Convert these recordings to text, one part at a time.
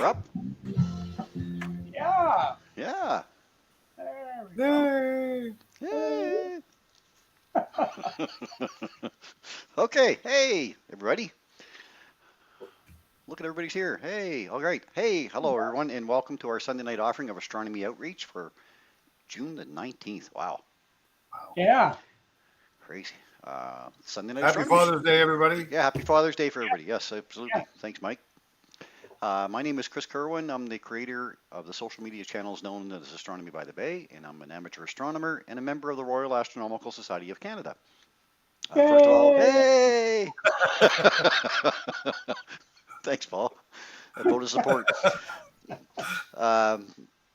We're up. Yeah. Yeah. There we go. Yay. Okay. Hey, everybody. Look at everybody's here. Hey, all right. Hey, hello, everyone, and welcome to our Sunday night offering of Astronomy Outreach for June the 19th. Wow. Yeah. Crazy. Sunday night Happy Astronomy. Father's Day, everybody. Yeah, happy Father's Day for everybody. Yes, absolutely. Thanks, Mike. My name is Chris Kerwin. I'm the creator of the social media channels known as Astronomy by the Bay, and I'm an amateur astronomer and a member of the Royal Astronomical Society of Canada. First of all, hey! Thanks, Paul. A vote of support.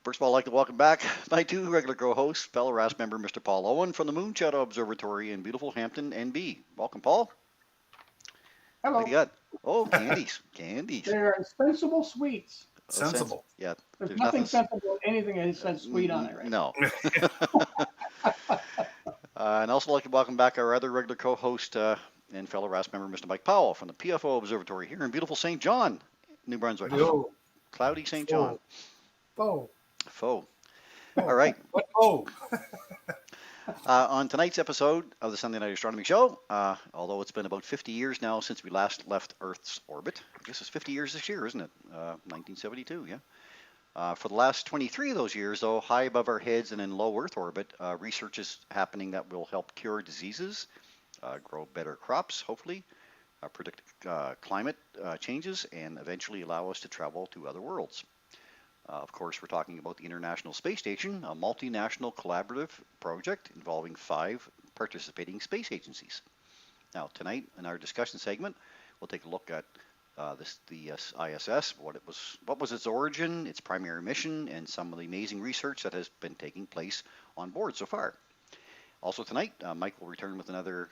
First of all, I'd like to welcome back my two regular co-hosts, fellow RAS member Mr. Paul Owen from the Moon Shadow Observatory in beautiful Hampton, NB. Welcome, Paul. Hello. What do you got? Oh, candies. Candies. They're sensible sweets. Sensible. Yeah. There's nothing sensible in anything that says sweet on it, right? No. And also like to welcome back our other regular co-host and fellow RAS member, Mr. Mike Powell from the PFO Observatory here in beautiful St. John, New Brunswick. Yo. Cloudy St. John. Oh. Faux. All right. What? Oh. On tonight's episode of the Sunday Night Astronomy Show, although it's been about 50 years now since we last left Earth's orbit, I guess it's 50 years this year, isn't it? 1972, yeah. For the last 23 of those years, though, high above our heads and in low Earth orbit, research is happening that will help cure diseases, grow better crops, hopefully, predict climate changes, and eventually allow us to travel to other worlds. Of course, we're talking about the International Space Station, a multinational collaborative project involving 5 participating space agencies. Now, tonight in our discussion segment, we'll take a look at the ISS, what was its origin, its primary mission, and some of the amazing research that has been taking place on board so far. Also tonight, Mike will return with another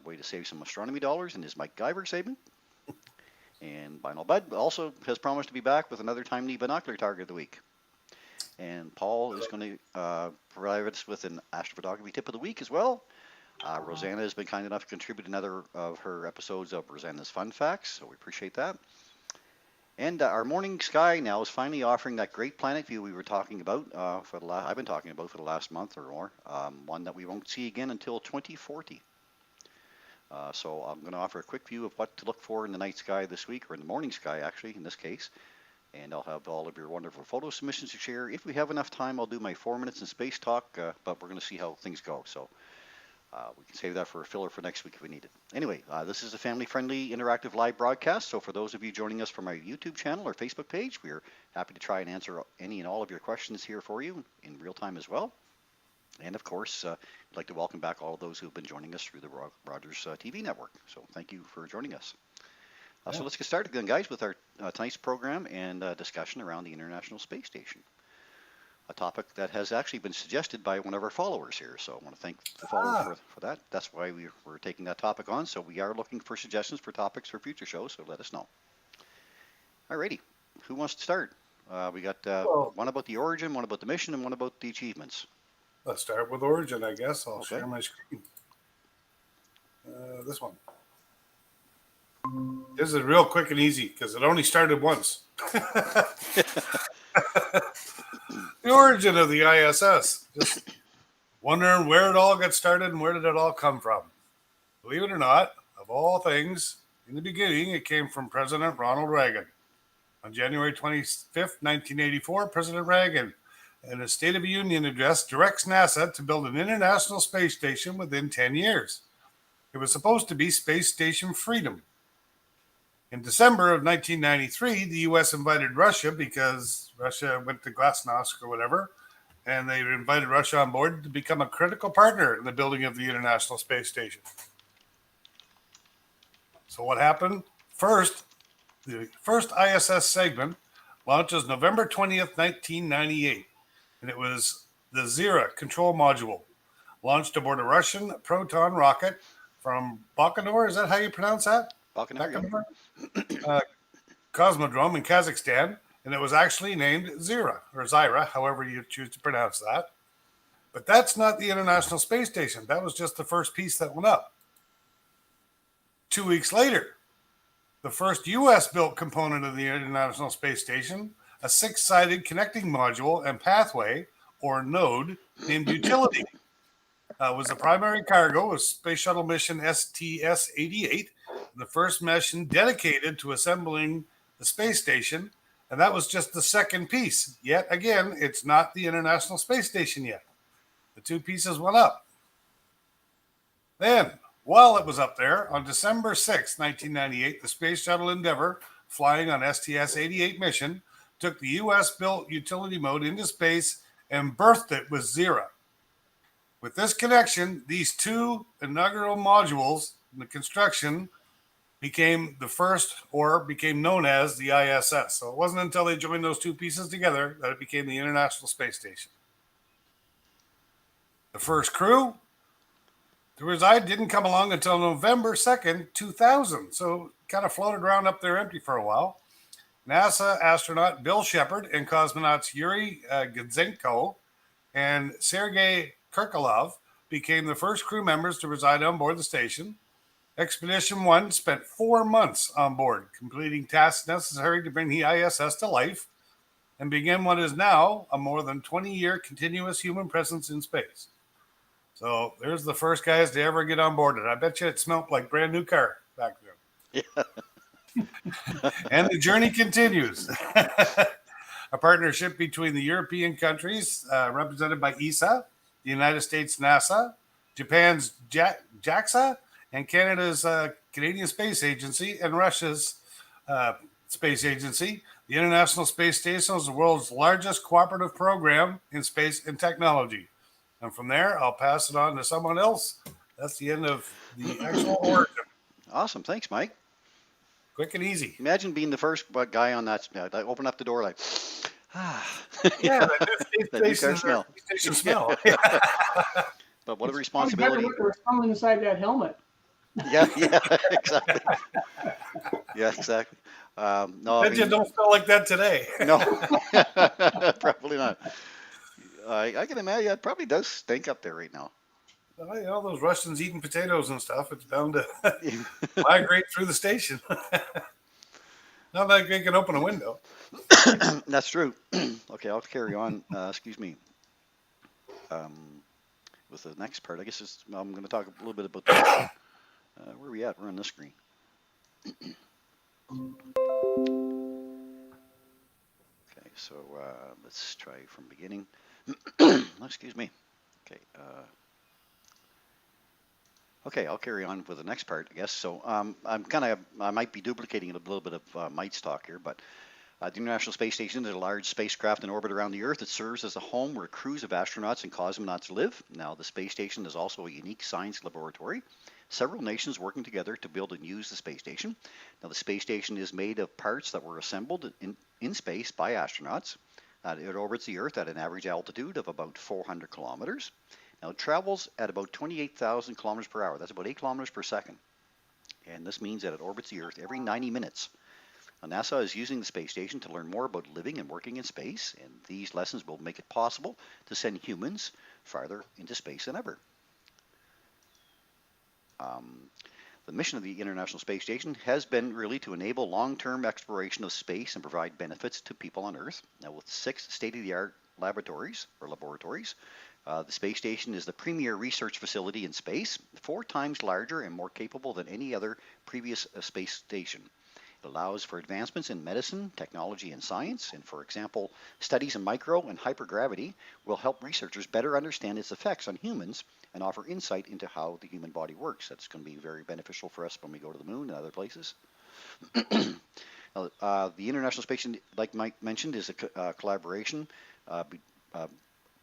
way to save some astronomy dollars in his Mike Guyver segment. And Binal Bud also has promised to be back with another timely binocular target of the week. And Paul is going to provide us with an astrophotography tip of the week as well. Rosanna has been kind enough to contribute another of her episodes of Rosanna's Fun Facts, so we appreciate that. And our morning sky now is finally offering that great planet view we were talking about I've been talking about for the last month or more, one that we won't see again until 2040. So I'm going to offer a quick view of what to look for in the night sky this week, or in the morning sky actually in this case. And I'll have all of your wonderful photo submissions to share. If we have enough time, I'll do my 4 minutes in space talk, but we're going to see how things go. So we can save that for a filler for next week if we need it. Anyway, this is a family-friendly interactive live broadcast. So for those of you joining us from our YouTube channel or Facebook page, we're happy to try and answer any and all of your questions here for you in real time as well. And of course, I'd like to welcome back all of those who have been joining us through the Rogers TV network. So thank you for joining us. So let's get started then, guys, with our tonight's program and discussion around the International Space Station. A topic that has actually been suggested by one of our followers here. So I want to thank the follower for that. That's why we're taking that topic on. So we are looking for suggestions for topics for future shows, so let us know. Alrighty, who wants to start? We got one about the origin, one about the mission, and one about the achievements. Let's start with origin, I guess. I'll share my screen. This one. This is real quick and easy because it only started once. The origin of the ISS. Just wondering where it all got started and where did it all come from. Believe it or not, of all things, in the beginning, it came from President Ronald Reagan. On January 25th, 1984, President Reagan, in a State of the Union address, directs NASA to build an international space station within 10 years. It was supposed to be Space Station Freedom. In December of 1993, the U.S. invited Russia because Russia went to Glasnost or whatever, and they invited Russia on board to become a critical partner in the building of the International Space Station. So what happened? First, the first ISS segment launches November 20th, 1998. And it was the Zira control module, launched aboard a Russian Proton rocket from Baikonur. Is that how you pronounce that? Baikonur. Cosmodrome in Kazakhstan, and it was actually named Zira, or Zyra, however you choose to pronounce that. But that's not the International Space Station. That was just the first piece that went up. 2 weeks later, the first U.S.-built component of the International Space Station, a 6-sided connecting module and pathway, or node, named Utility, was the primary cargo of Space Shuttle mission STS-88, the first mission dedicated to assembling the space station, and that was just the second piece. Yet again, it's not the International Space Station yet. The two pieces went up. Then, while it was up there, on December 6, 1998, the Space Shuttle Endeavour, flying on STS-88 mission, took the U.S.-built utility mode into space and berthed it with Zero. With this connection, these two inaugural modules in the construction became the first, or became known as, the ISS. So it wasn't until they joined those two pieces together that it became the International Space Station. The first crew to reside didn't come along until November 2nd, 2000. So kind of floated around up there empty for a while. NASA astronaut Bill Shepard and cosmonauts Yuri Gudzenko and Sergei Kirkorov became the first crew members to reside on board the station. Expedition 1 spent 4 months on board, completing tasks necessary to bring the ISS to life and begin what is now a more than 20-year continuous human presence in space. So there's the first guys to ever get on board it. I bet you it smelled like brand new car back then. Yeah. And the journey continues. A partnership between the European countries, represented by ESA, the United States NASA, Japan's JAXA, and Canada's Canadian Space Agency, and Russia's Space Agency. The International Space Station is the world's largest cooperative program in space and technology. And from there, I'll pass it on to someone else. That's the end of the actual origin. Awesome. Thanks, Mike. Quick and easy. Imagine being the first guy on that. I open up the door like, Yeah, that new car smell. Station smell. But what a It's responsibility. probably better what there was inside that helmet. Yeah, exactly. Yeah, exactly. No, I mean, don't smell like that today. No, probably not. I can imagine it probably does stink up there right now. Well, you know, those Russians eating potatoes and stuff, it's bound to migrate through the station. Not like they can open a window. That's true. Okay, I'll carry on. Excuse me. With the next part, I guess I'm going to talk a little bit about this. Where are we at? We're on this screen. Okay, so let's try from beginning. Excuse me. Okay. Okay, I'll carry on with the next part, I guess. So I might be duplicating a little bit of Mike's talk here, but the International Space Station is a large spacecraft in orbit around the Earth. It serves as a home where crews of astronauts and cosmonauts live. Now, the space station is also a unique science laboratory. Several nations working together to build and use the space station. Now, the space station is made of parts that were assembled in space by astronauts. It orbits the Earth at an average altitude of about 400 kilometers. Now, it travels at about 28,000 kilometers per hour. That's about 8 kilometers per second. And this means that it orbits the Earth every 90 minutes. Now, NASA is using the space station to learn more about living and working in space, and these lessons will make it possible to send humans farther into space than ever. The mission of the International Space Station has been really to enable long-term exploration of space and provide benefits to people on Earth. Now, with 6 state-of-the-art laboratories, the space station is the premier research facility in space, 4 times larger and more capable than any other previous space station. It allows for advancements in medicine, technology, and science. And for example, studies in micro and hypergravity will help researchers better understand its effects on humans and offer insight into how the human body works. That's going to be very beneficial for us when we go to the moon and other places. The International Space Station, like Mike mentioned, is a collaboration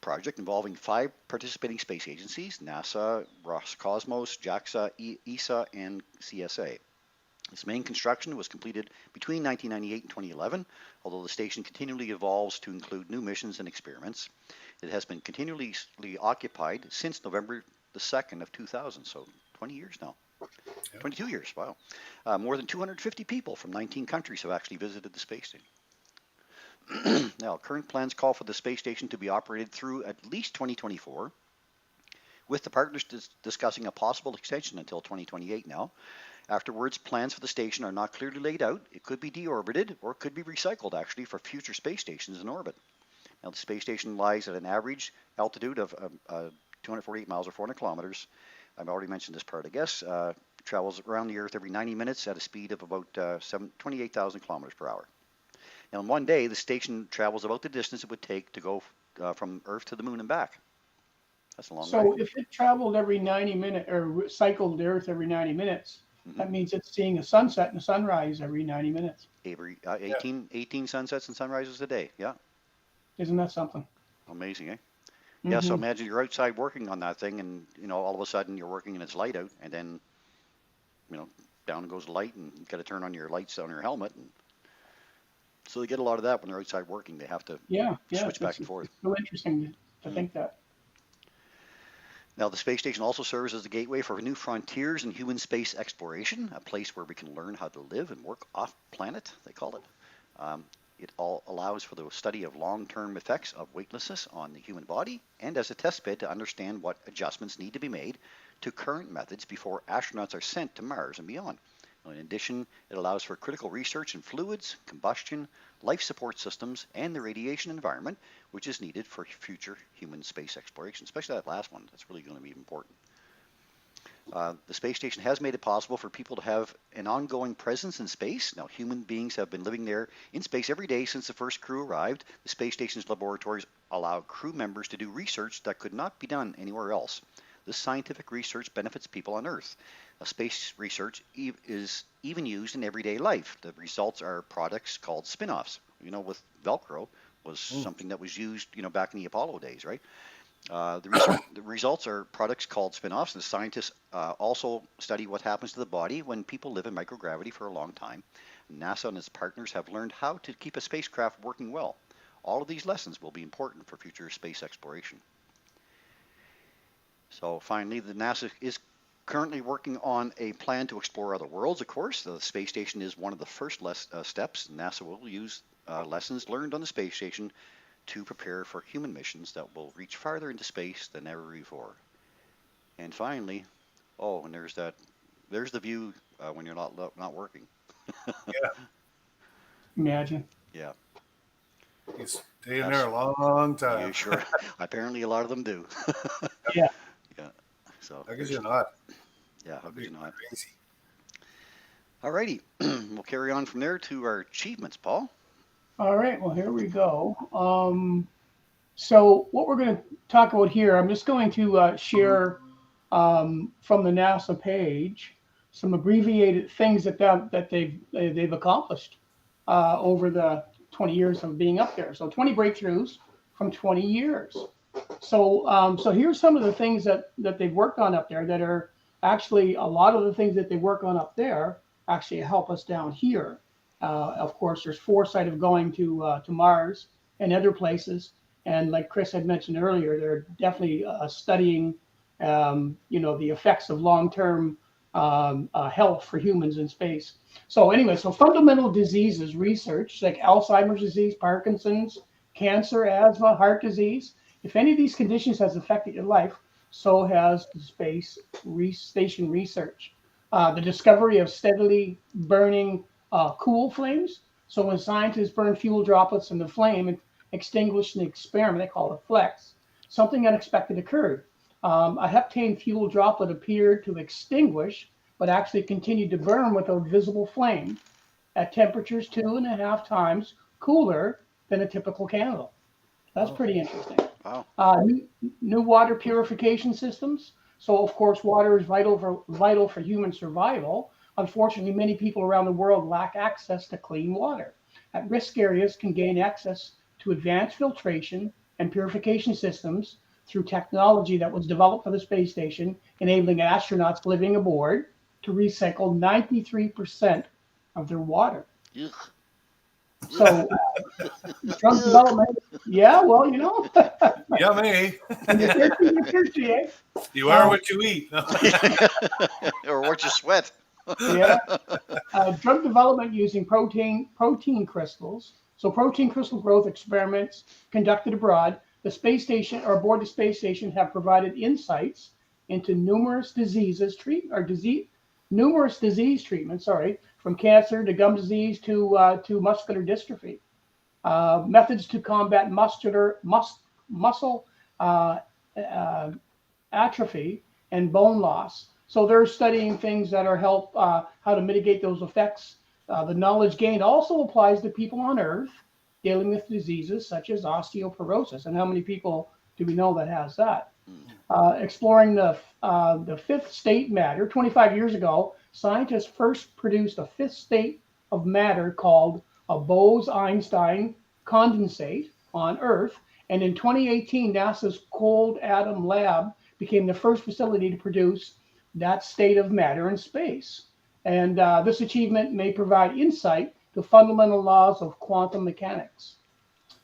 project involving 5 participating space agencies: NASA, Roscosmos, JAXA, ESA, and CSA. Its main construction was completed between 1998 and 2011, although the station continually evolves to include new missions and experiments. It has been continually occupied since November the 2nd of 2000, so 20 years now. 22 years, wow. More than 250 people from 19 countries have actually visited the space station. Now, current plans call for the space station to be operated through at least 2024, with the partners discussing a possible extension until 2028 now. Afterwards, plans for the station are not clearly laid out. It could be deorbited or it could be recycled actually for future space stations in orbit. Now, the space station lies at an average altitude of 248 miles or 400 kilometers. I've already mentioned this part, I guess. Travels around the Earth every 90 minutes at a speed of about 28,000 kilometers per hour. Now, in one day, the station travels about the distance it would take to go from Earth to the Moon and back. That's a long way. So if it traveled every 90 minutes or cycled the Earth every 90 minutes, that means it's seeing a sunset and a sunrise every 90 minutes. Every 18 sunsets and sunrises a day. Yeah. Isn't that something? Amazing, eh? Yeah, so imagine you're outside working on that thing and, all of a sudden you're working and it's light out and then, down goes the light and you've got to turn on your lights on your helmet. And so they get a lot of that when they're outside working. They have to switch back and forth. It's so interesting to think that. Now, the space station also serves as the gateway for new frontiers in human space exploration, a place where we can learn how to live and work off planet, they call it. It all allows for the study of long-term effects of weightlessness on the human body and as a test bed to understand what adjustments need to be made to current methods before astronauts are sent to Mars and beyond. In addition, it allows for critical research in fluids, combustion, life support systems, and the radiation environment, which is needed for future human space exploration, especially that last one. That's really going to be important. The space station has made it possible for people to have an ongoing presence in space. Now, human beings have been living there in space every day since the first crew arrived. The space station's laboratories allow crew members to do research that could not be done anywhere else. This scientific research benefits people on Earth. Space research is even used in everyday life. The results are products called spin-offs. With Velcro was something that was used, back in the Apollo days, right? The results are products called spin-offs, and scientists also study what happens to the body when people live in microgravity for a long time. NASA and its partners have learned how to keep a spacecraft working well. All of these lessons will be important for future space exploration. So finally, the NASA is currently working on a plan to explore other worlds, of course. The space station is one of the first steps. NASA will use lessons learned on the space station to prepare for human missions that will reach farther into space than ever before. And finally, and there's the view when you're not working. Yeah. Imagine. Yeah. You stay in there a long time. Yeah, sure. Apparently, a lot of them do. Yeah. Yeah. So. How could you not? Yeah. How could you not? Crazy. All righty. We'll carry on from there to our achievements, Paul. All right, well, here we go. So what we're going to talk about here, I'm just going to share from the NASA page some abbreviated things that they've accomplished over the 20 years of being up there. So 20 breakthroughs from 20 years. So here's some of the things that they've worked on up there that are actually a lot of the things that they work on up there actually help us down here. Of course, there's foresight of going to Mars and other places. And like Chris had mentioned earlier, they're definitely studying, the effects of long-term health for humans in space. So anyway, so fundamental diseases research like Alzheimer's disease, Parkinson's, cancer, asthma, heart disease. If any of these conditions has affected your life, so has the space station research. The discovery of steadily burning cool flames. So when scientists burn fuel droplets in the flame and extinguish an experiment, they call it flex, something unexpected occurred. A heptane fuel droplet appeared to extinguish, but actually continued to burn with a visible flame at temperatures 2.5 times cooler than a typical candle. That's pretty interesting. Wow. New water purification systems. So of course, water is vital for human survival. Unfortunately, many people around the world lack access to clean water. At-risk areas can gain access to advanced filtration and purification systems through technology that was developed for the space station, enabling astronauts living aboard to recycle 93% of their water. Ugh. So, drug development, yeah, well, Yummy. when you're thirsty, eh? You are what you eat. Or what you sweat. Yeah. Drug development using protein crystals. So protein crystal growth experiments conducted abroad. The space station or aboard the space station have provided insights into numerous diseases numerous disease treatments, from cancer to gum disease to muscular dystrophy. Methods to combat muscle uh, uh, atrophy and bone loss. So they're studying things that are how to mitigate those effects. The knowledge gained also applies to people on Earth dealing with diseases such as osteoporosis. And how many people do we know that has that? Exploring the fifth state matter. 25 years ago, scientists first produced a fifth state of matter called a Bose-Einstein condensate on Earth. And in 2018, NASA's Cold Atom Lab became the first facility to produce that state of matter in space. And this achievement may provide insight to fundamental laws of quantum mechanics.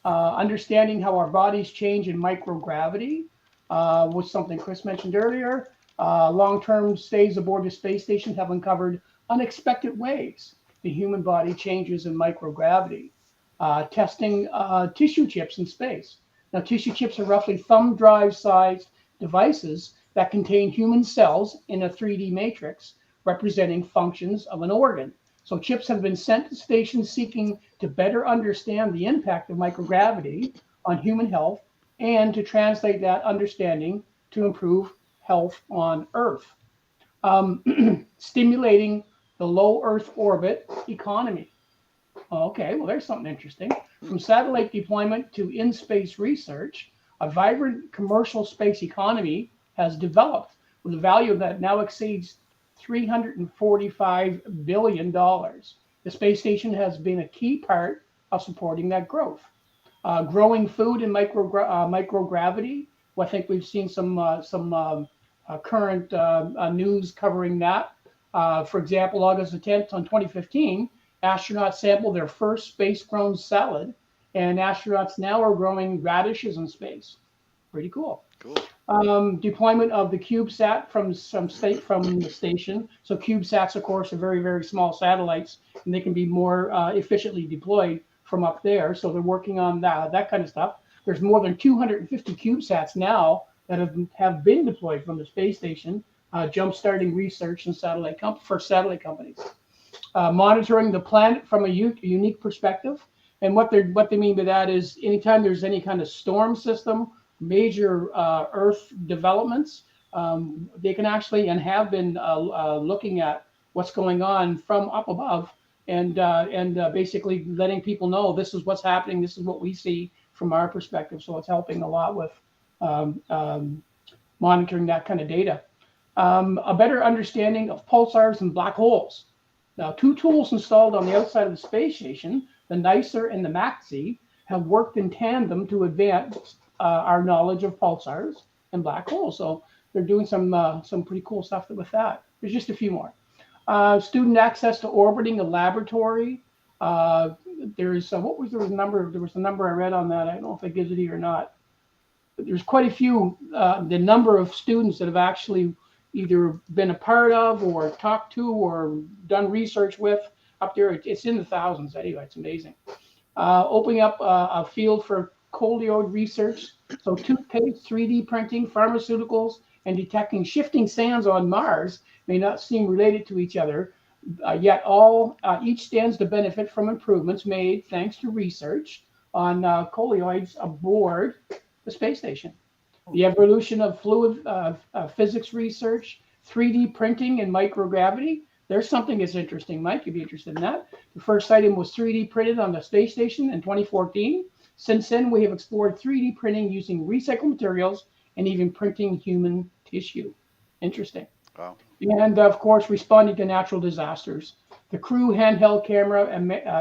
Understanding how our bodies change in microgravity was something Chris mentioned earlier. Long-term stays aboard the space station have uncovered unexpected ways the human body changes in microgravity. Testing tissue chips in space. Now, tissue chips are roughly thumb drive-sized devices that contain human cells in a 3D matrix representing functions of an organ. So chips have been sent to stations seeking to better understand the impact of microgravity on human health and to translate that understanding to improve health on Earth. Stimulating the low Earth orbit economy. Okay, well, there's something interesting. From satellite deployment to in-space research, a vibrant commercial space economy has developed with a value that now exceeds $345 billion. The space station has been a key part of supporting that growth. Growing food and microgravity. Well, I think we've seen some current news covering that. For example, August the 10th on 2015, astronauts sampled their first space-grown salad, and astronauts now are growing radishes in space. Pretty cool. Cool. Deployment of the CubeSat from the station. So CubeSats, of course, are very, very small satellites, and they can be more efficiently deployed from up there. So they're working on that kind of stuff. There's more than 250 CubeSats now that have been deployed from the space station, jump-starting research and for satellite companies. Monitoring the planet from a unique perspective. And what they mean by that is anytime there's any kind of storm system, major Earth developments, they can actually and have been looking at what's going on from up above and basically letting people know this is what's happening, this is what we see from our perspective. So it's helping a lot with monitoring that kind of data. A better understanding of pulsars and black holes. Now, two tools installed on the outside of the space station, the NICER and the MAXI, have worked in tandem to advance our knowledge of pulsars and black holes. So they're doing some pretty cool stuff with that. There's just a few more. Student access to orbiting a laboratory. There was a number I read on that. I don't know if it gives it here or not. But there's quite a few. The number of students that have actually either been a part of or talked to or done research with up there, it's in the thousands anyway. It's amazing. Opening up a field for colloid research. So toothpaste, 3D printing, pharmaceuticals, and detecting shifting sands on Mars may not seem related to each other, yet each stands to benefit from improvements made thanks to research on colloids aboard the space station. The evolution of fluid physics research, 3D printing, and microgravity. There's something that's interesting. Mike, you'd be interested in that. The first item was 3D printed on the space station in 2014. Since then, we have explored 3D printing using recycled materials and even printing human tissue. Interesting. Wow. And of course, responding to natural disasters. The crew handheld camera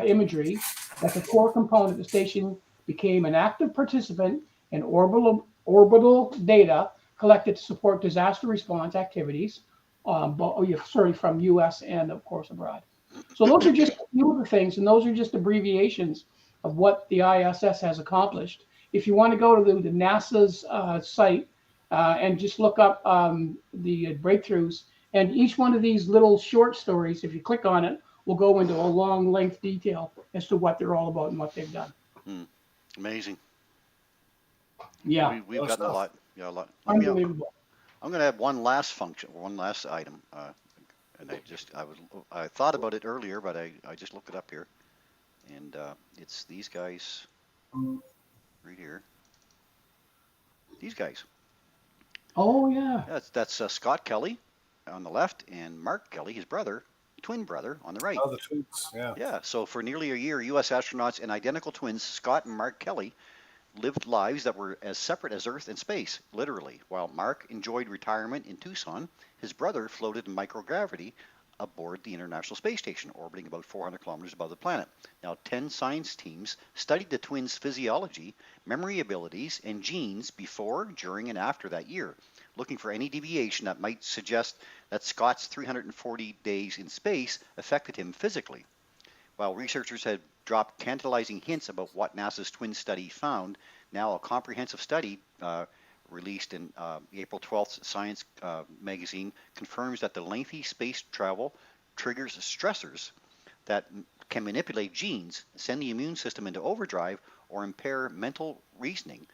imagery, that's a core component of the station, became an active participant in orbital data collected to support disaster response activities, from U.S. and of course abroad. So those are just a few of the things, and those are just abbreviations of what the ISS has accomplished. If you want to go to the NASA's site and just look up the breakthroughs, and each one of these little short stories, if you click on it, will go into a long length detail as to what they're all about and what they've done. Amazing. Yeah, we've gotten a lot. Yeah, a lot. unbelievable. I'm going to have one last item, And I thought about it earlier, but I just looked it up here, and it's these guys right here. These guys. Oh yeah. That's Scott Kelly on the left, and Mark Kelly, his brother, twin brother, on the right. Oh, the twins. Yeah. Yeah. So for nearly a year, U.S. astronauts and identical twins Scott and Mark Kelly lived lives that were as separate as Earth and space, literally. While Mark enjoyed retirement in Tucson, his brother floated in microgravity aboard the International Space Station, orbiting about 400 kilometers above the planet. Now, 10 science teams studied the twins' physiology, memory abilities, and genes before, during, and after that year, looking for any deviation that might suggest that Scott's 340 days in space affected him physically. While researchers had dropped tantalizing hints about what NASA's twin study found, now a comprehensive study released in April 12th Science magazine confirms that the lengthy space travel triggers stressors that can manipulate genes, send the immune system into overdrive, or impair mental reasoning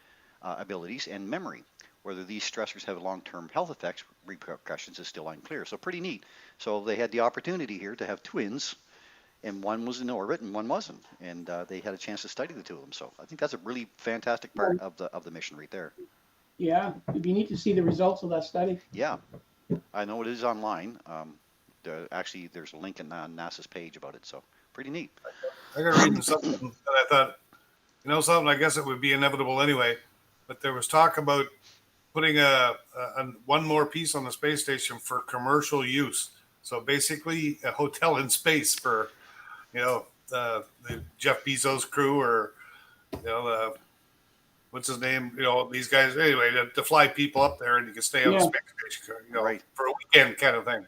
abilities and memory. Whether these stressors have long-term health effects, repercussions is still unclear. So pretty neat. So they had the opportunity here to have twins, and one was in orbit and one wasn't, and they had a chance to study the two of them. So I think that's a really fantastic part of the mission right there. Yeah, it'd be neat to see the results of that study. Yeah, I know it is online. Actually, there's a link on NASA's page about it, so pretty neat. I got reading something that I thought, something. I guess it would be inevitable anyway. But there was talk about putting one more piece on the space station for commercial use. So basically, a hotel in space for, the Jeff Bezos crew, or what's his name? These guys. Anyway, to fly people up there, and you can stay on the space station, Right. for a weekend kind of thing.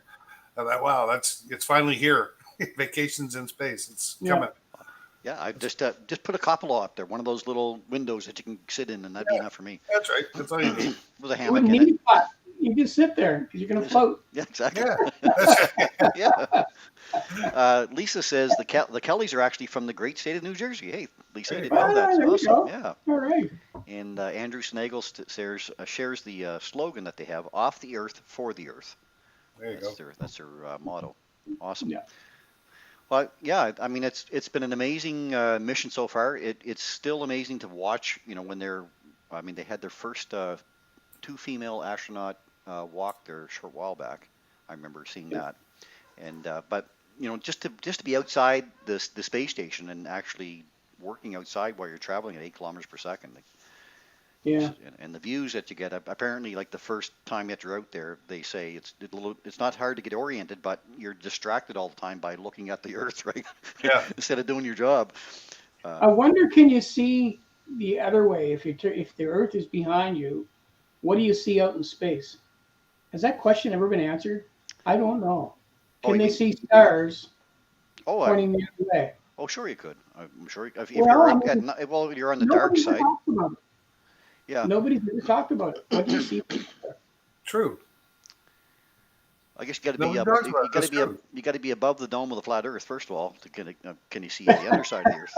I thought, wow, it's finally here. Vacations in space. It's coming. Yeah, I just put a cupola up there, one of those little windows that you can sit in, and that'd be enough for me. That's right. That's all you need. With a You hammock wouldn't in need it. a pot. You just sit there because you're going to float. Yeah, exactly. Yeah. Yeah. Lisa says the Kellys are actually from the great state of New Jersey. Hey, Lisa, I didn't know that. There That's you awesome. go. Yeah. All right. And Andrew Snagel shares the slogan that they have: "Off the Earth, for the Earth." There you go. That's their motto. Awesome. Yeah. Well, yeah. I mean, it's been an amazing mission so far. It's still amazing to watch. When they had their first two female astronaut walk there a short while back. I remember seeing that. And but just to be outside the space station and actually working outside while you're traveling at 8 kilometers per second. Yeah. And the views that you get, apparently, like the first time that you're out there, they say it's not hard to get oriented, but you're distracted all the time by looking at the Earth, right? Yeah. Instead of doing your job. I wonder, can you see the other way? If the Earth is behind you, what do you see out in space? Has that question ever been answered? I don't know. Can they see stars pointing the other way? Oh, sure you could. I'm sure if Well, you're I up mean, well, you're on the dark nobody's ever side. talked about it. Yeah. Nobody's ever talked about it. What do you see? True. I guess you got to No, be we up. talked You about it. got to That's be true. you got to be above the dome of the flat Earth first of all. Can you see the underside of the Earth?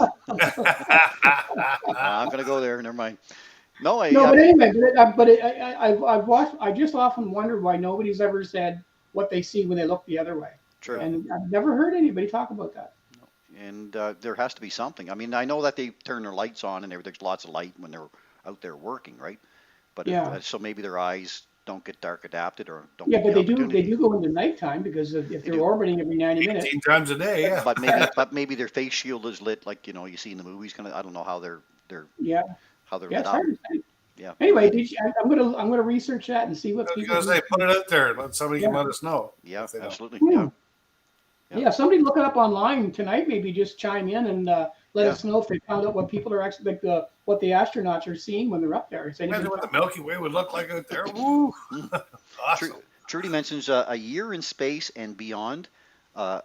I'm gonna go there. Never mind. No, But anyway, I've watched. I just often wondered why nobody's ever said what they see when they look the other way. True. And I've never heard anybody talk about that. And there has to be something. I mean, I know that they turn their lights on and there's lots of light when they're out there working, right? But so maybe their eyes don't get dark adapted or don't. Yeah, get but the they do. They opportunity. do go into nighttime because if they're orbiting every 90 minutes. 18 times a day, yeah. But maybe their face shield is lit like you see in the movies. I don't know how they're how they're lit it's up. hard to say. Yeah. Anyway, I'm gonna research that and see what I was people. gonna say, put it out there and let somebody let us know. Yeah, if they don't. absolutely. Hmm. Yeah. Somebody look it up online tonight. Maybe just chime in and let us know if they found out what people are actually what the astronauts are seeing when they're up there. Imagine what the Milky Way would look like out there. Woo! Awesome. Trudy mentions a year in space and beyond. A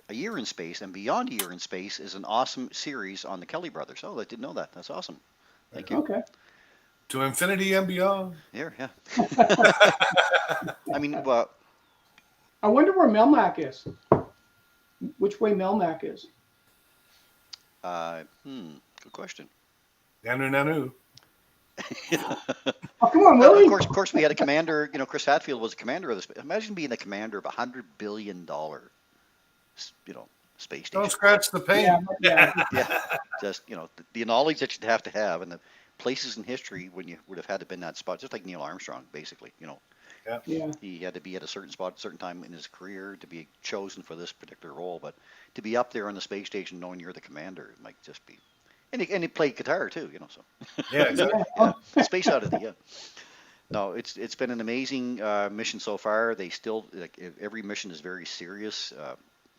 year in space and beyond a year in space is an awesome series on the Kelly brothers. Oh, I didn't know that. That's awesome. Thank you. Okay. To infinity and beyond. Yeah. I mean, I wonder where Melmac is. Which way Melmac is? good question. Nanu. Oh, come on, Well, Willie. of course, we had a commander. Chris Hadfield was a commander of this. Imagine being the commander of $100 billion, space Don't station. scratch the paint. Yeah. Yeah, just the knowledge that you'd have to have, and the places in history when you would have had to been that spot, just like Neil Armstrong, basically. Yeah. He had to be at a certain spot at a certain time in his career to be chosen for this particular role. But to be up there on the space station knowing you're the commander, it might just be. And he played guitar too, so. Yeah, exactly. Yeah, Space Oddity, yeah. No, it's been an amazing mission so far. They still every mission is very serious.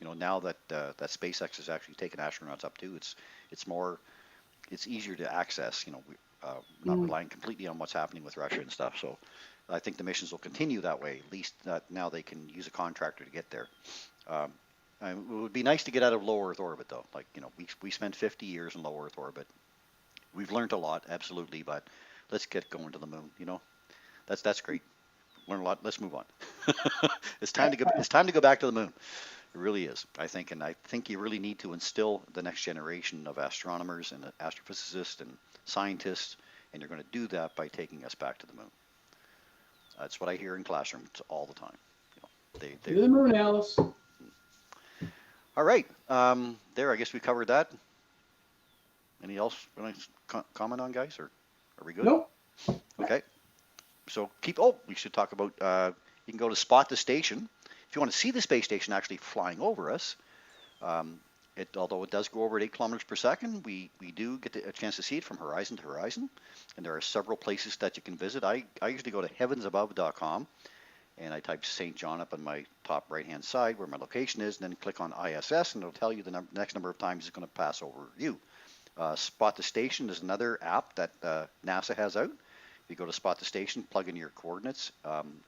Now that SpaceX has actually taken astronauts up too, it's easier to access. Not relying completely on what's happening with Russia and stuff. So I think the missions will continue that way. At least now they can use a contractor to get there. It would be nice to get out of low Earth orbit, though. We spent 50 years in low Earth orbit. We've learned a lot, absolutely, but let's get going to the moon. That's great. Learn a lot. Let's move on. It's time to go. It's time to go back to the moon. It really is, I think, and I think you really need to instill the next generation of astronomers and astrophysicists and scientists, and you're going to do that by taking us back to the moon. That's what I hear in classrooms all the time. To the moon, Alice. All right. There, I guess we covered that. Any else want to comment on, guys, or are we good? Nope. Okay. So we should talk about, you can go to Spot the Station. If you want to see the space station actually flying over us, although it does go over at 8 kilometers per second, we do get a chance to see it from horizon to horizon. And there are several places that you can visit. I usually go to heavensabove.com, and I type St. John up on my top right-hand side where my location is, and then click on ISS, and it'll tell you the next number of times it's going to pass over you. Spot the Station is another app that NASA has out. If you go to Spot the Station, plug in your coordinates,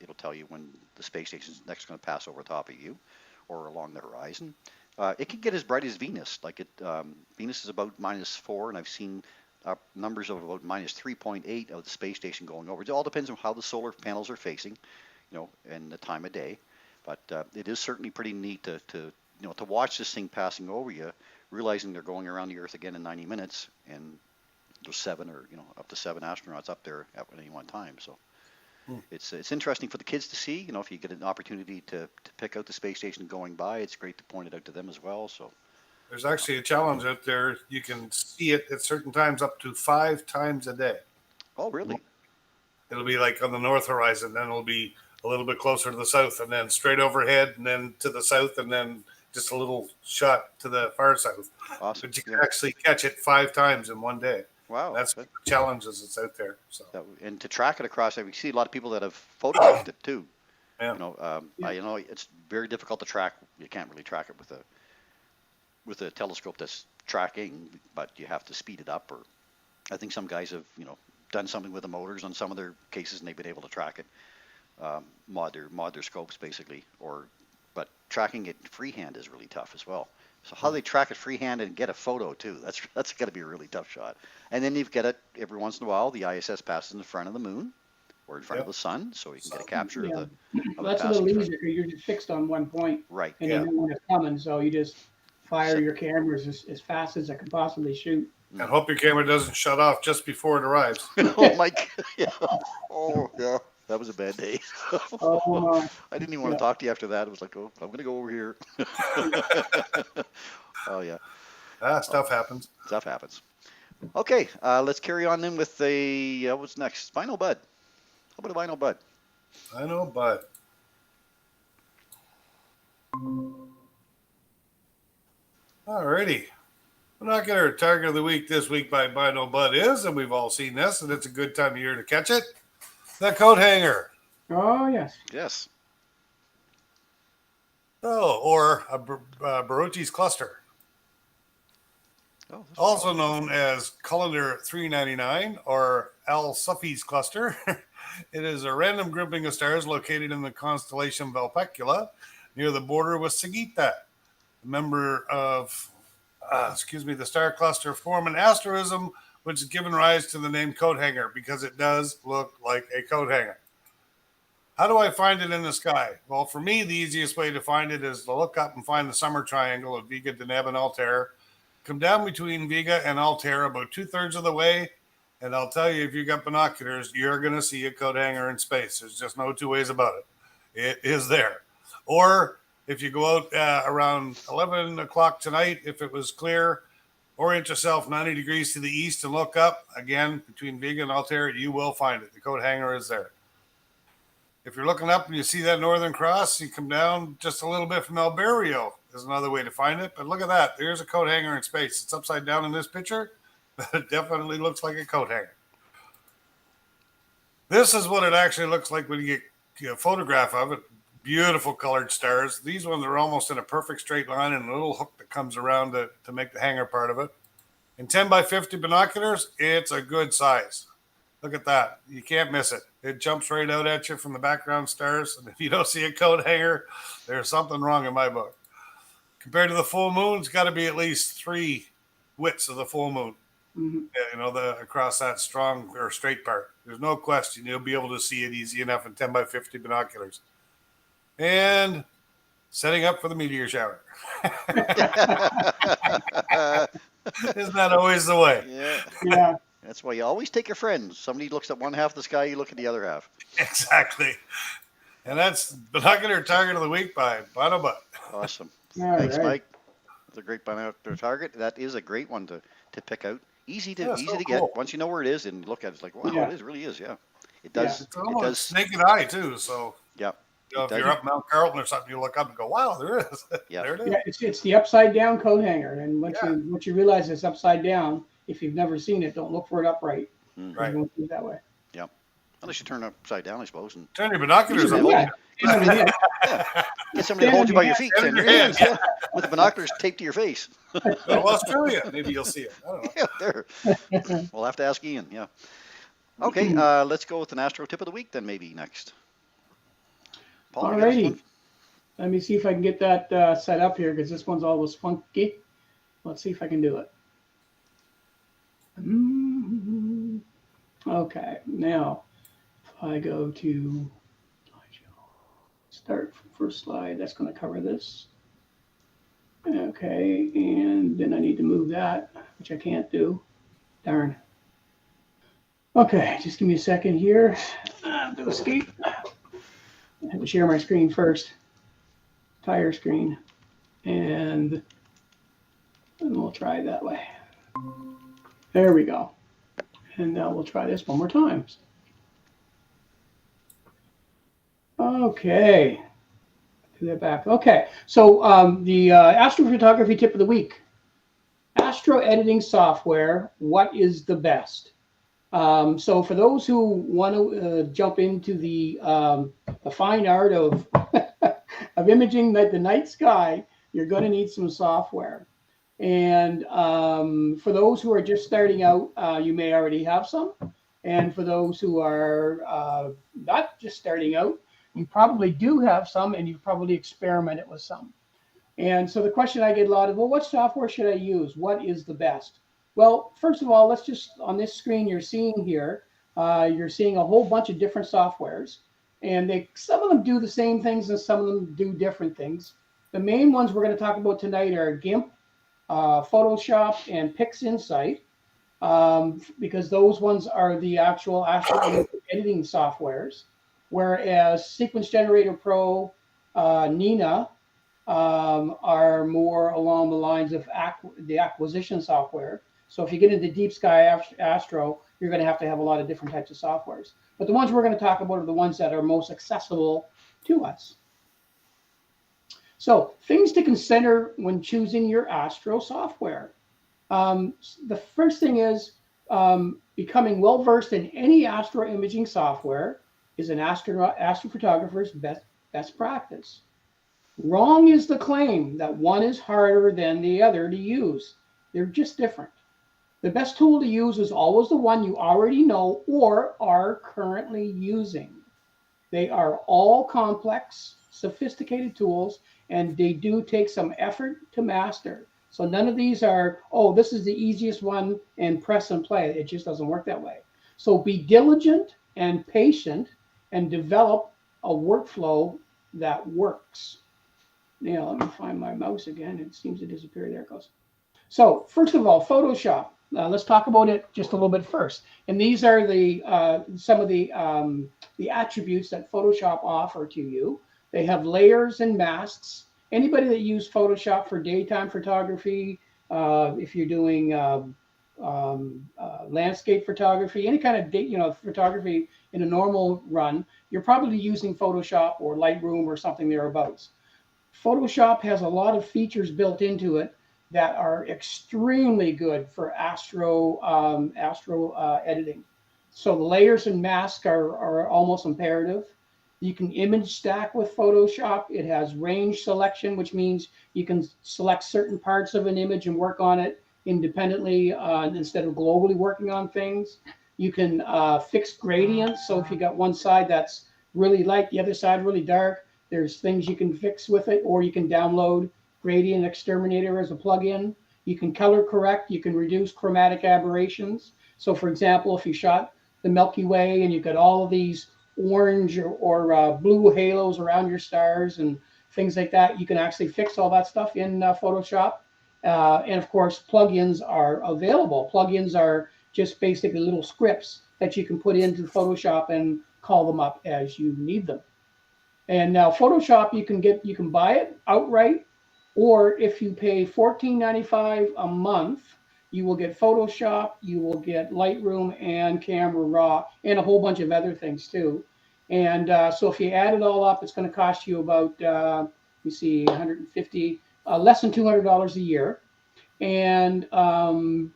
it'll tell you when the space station is next going to pass over top of you or along the horizon. It can get as bright as Venus. Venus is about -4, and I've seen numbers of about -3.8 of the space station going over. It all depends on how the solar panels are facing, and the time of day. But it is certainly pretty neat to watch this thing passing over you, realizing they're going around the Earth again in 90 minutes, and there's 7 or up to 7 astronauts up there at any one time. So it's interesting for the kids to see. If you get an opportunity to pick out the space station going by, it's great to point it out to them as well. So there's actually a challenge out there. You can see it at certain times up to 5 times a day. Oh, really? It'll be like on the north horizon, then it'll be a little bit closer to the south, and then straight overhead, and then to the south, and then just a little shot to the far south. Awesome. But you can actually catch it 5 times in one day. Wow. That's the challenges that's out there. So and to track it across, we see a lot of people that have photographed it too. Yeah. It's very difficult to track. You can't really track it with a telescope that's tracking, but you have to speed it up. Or I think some guys have done something with the motors on some of their cases, and they've been able to track it, mod their scopes basically. But tracking it freehand is really tough as well. So how they track it freehand and get a photo too, that's got to be a really tough shot. And then you've got it every once in a while. The ISS passes in front of the moon or in front of the sun, so you can get a capture of the. That's a little easier because you're just fixed on one point, right? And you know when it's coming, so you just fire your cameras as fast as it can possibly shoot. And hope your camera doesn't shut off just before it arrives. Oh my God! Yeah. Oh yeah. That was a bad day. Oh, I didn't even want to talk to you after that. It was like, I'm going to go over here. Oh, yeah. Stuff happens. Stuff happens. Okay, let's carry on then with the, what's next? Vinyl bud. How about a vinyl bud? I know, but. Alrighty. Binocular target of the week this week by Vinyl Bud is, and we've all seen this, and it's a good time of year to catch it. The coat hanger. Oh, yes. Yes. Oh, or a Barocci's cluster. Oh, Also known as Colander 399 or Al-Suffi's cluster. It is a random grouping of stars located in the constellation Vulpecula near the border with Sagitta. A member of, the star cluster form an asterism which has given rise to the name coat hanger because it does look like a coat hanger. How do I find it in the sky? Well, for me, the easiest way to find it is to look up and find the summer triangle of Vega, Deneb, and Altair. Come down between Vega and Altair about 2/3 of the way, And I'll tell you, if you got binoculars, you're going to see a coat hanger in space. There's just no two ways about it. It is there. Or if you go out around 11 o'clock tonight, if it was clear, orient yourself 90 degrees to the east and look up. Again, between Vega and Altair, you will find it. The coat hanger is there. If you're looking up and you see that Northern Cross, you come down just a little bit from Alberio. There's another way to find it. But look at that. There's a coat hanger in space. It's upside down in this picture. It definitely looks like a coat hanger. This is what it actually looks like when you get a photograph of it. Beautiful colored stars. These ones are almost in a perfect straight line and a little hook that comes around to make the hanger part of it. In 10 by 50 binoculars, it's a good size. Look at that. You can't miss it. It jumps right out at you from the background stars. And if you don't see a coat hanger, there's something wrong in my book. Compared to the full moon, it's got to be at least 3 widths of the full moon. Mm-hmm. You know, across that strong or straight part. There's no question you'll be able to see it easy enough in 10 by 50 binoculars. And setting up for the meteor shower. Isn't that always the way? Yeah. That's why you always take your friends. Somebody looks at one half of the sky, you look at the other half. Exactly. And that's binocular target of the week by Bono Butt. Awesome. All Thanks, right. Mike. That's a great binocular target. That is a great one to pick out. Easy to so get. cool. Once you know where it is and look at it, it's like, wow, Yeah. it really is. Yeah. It does. It's It almost does. naked eye too. So Yeah. you know, if does. you're up Mount Carlton or something, you look up and go, "Wow, there is." Yeah. There it is. Yeah, it's the upside down coat hanger, and once you realize it's upside down, if you've never seen it, don't look for it upright. Right. It won't be that way. Yeah. Unless you turn it upside down, I suppose, and Turn your binoculars up. Yeah. Yeah. get somebody to hold you by your feet. Stand Stand on your your hands, yeah, with the binoculars taped to your face. Go to Australia. Maybe you'll see it. I don't know. Yeah, there. We'll have to ask Ian. Yeah. Okay. Let's go with an Astro tip of the week then. Maybe next. Paul, you got us Alrighty. one? Let me see if I can get that set up here because this one's always funky. Let's see if I can do it. Okay, now if I go to start from first slide, that's going to cover this. Okay, and then I need to move that, which I can't do. Darn. Okay, just give me a second here. Do escape. I have to share my screen first. Entire screen. And we'll try it that way. There we go. And now we'll try this one more time. Okay. Do that back. Okay. So the astrophotography tip of the week. Astro editing software. What is the best? So for those who want to jump into the fine art of of imaging the night sky, you're going to need some software. And for those who are just starting out, you may already have some. And for those who are not just starting out, you probably do have some, and you've probably experimented with some. And so the question I get a lot of, well, what software should I use? What is the best? Well, first of all, let's just, on this screen you're seeing here, you're seeing a whole bunch of different softwares. And some of them do the same things and some of them do different things. The main ones we're going to talk about tonight are Gimp, Photoshop, and PixInsight, because those ones are the actual Astro editing softwares, whereas Sequence Generator Pro, Nina, are more along the lines of the acquisition software. So if you get into Deep Sky Astro, you're going to have a lot of different types of softwares. But the ones we're going to talk about are the ones that are most accessible to us. So things to consider when choosing your Astro software. The first thing is becoming well-versed in any Astro imaging software is an astrophotographer's best practice. Wrong is the claim that one is harder than the other to use. They're just different. The best tool to use is always the one you already know or are currently using. They are all complex, sophisticated tools, and they do take some effort to master. So none of these are, oh, this is the easiest one and press and play. It just doesn't work that way. So be diligent and patient and develop a workflow that works. Now, let me find my mouse again. It seems to disappear. There it goes. So first of all, Photoshop. let's talk about it just a little bit first. And these are the some of the attributes that Photoshop offer to you. They have layers and masks. Anybody that use Photoshop for daytime photography, if you're doing landscape photography, any kind of photography in a normal run, you're probably using Photoshop or Lightroom or something thereabouts. Photoshop has a lot of features built into it that are extremely good for astro editing. So the layers and masks are almost imperative. You can image stack with Photoshop. It has range selection, which means you can select certain parts of an image and work on it independently instead of globally working on things. You can fix gradients. So if you got one side that's really light, the other side really dark, there's things you can fix with it, or you can download Gradient Exterminator as a plugin. You can color correct. You can reduce chromatic aberrations. So for example, if you shot the Milky Way and you've got all of these orange or blue halos around your stars and things like that, you can actually fix all that stuff in Photoshop. And of course, plugins are available. Plugins are just basically little scripts that you can put into Photoshop and call them up as you need them. And now Photoshop, you can buy it outright, or if you pay $14.95 a month, you will get Photoshop, you will get Lightroom and Camera Raw, and a whole bunch of other things too. And so if you add it all up, it's going to cost you about, let me see, 150, less than $200 a year. And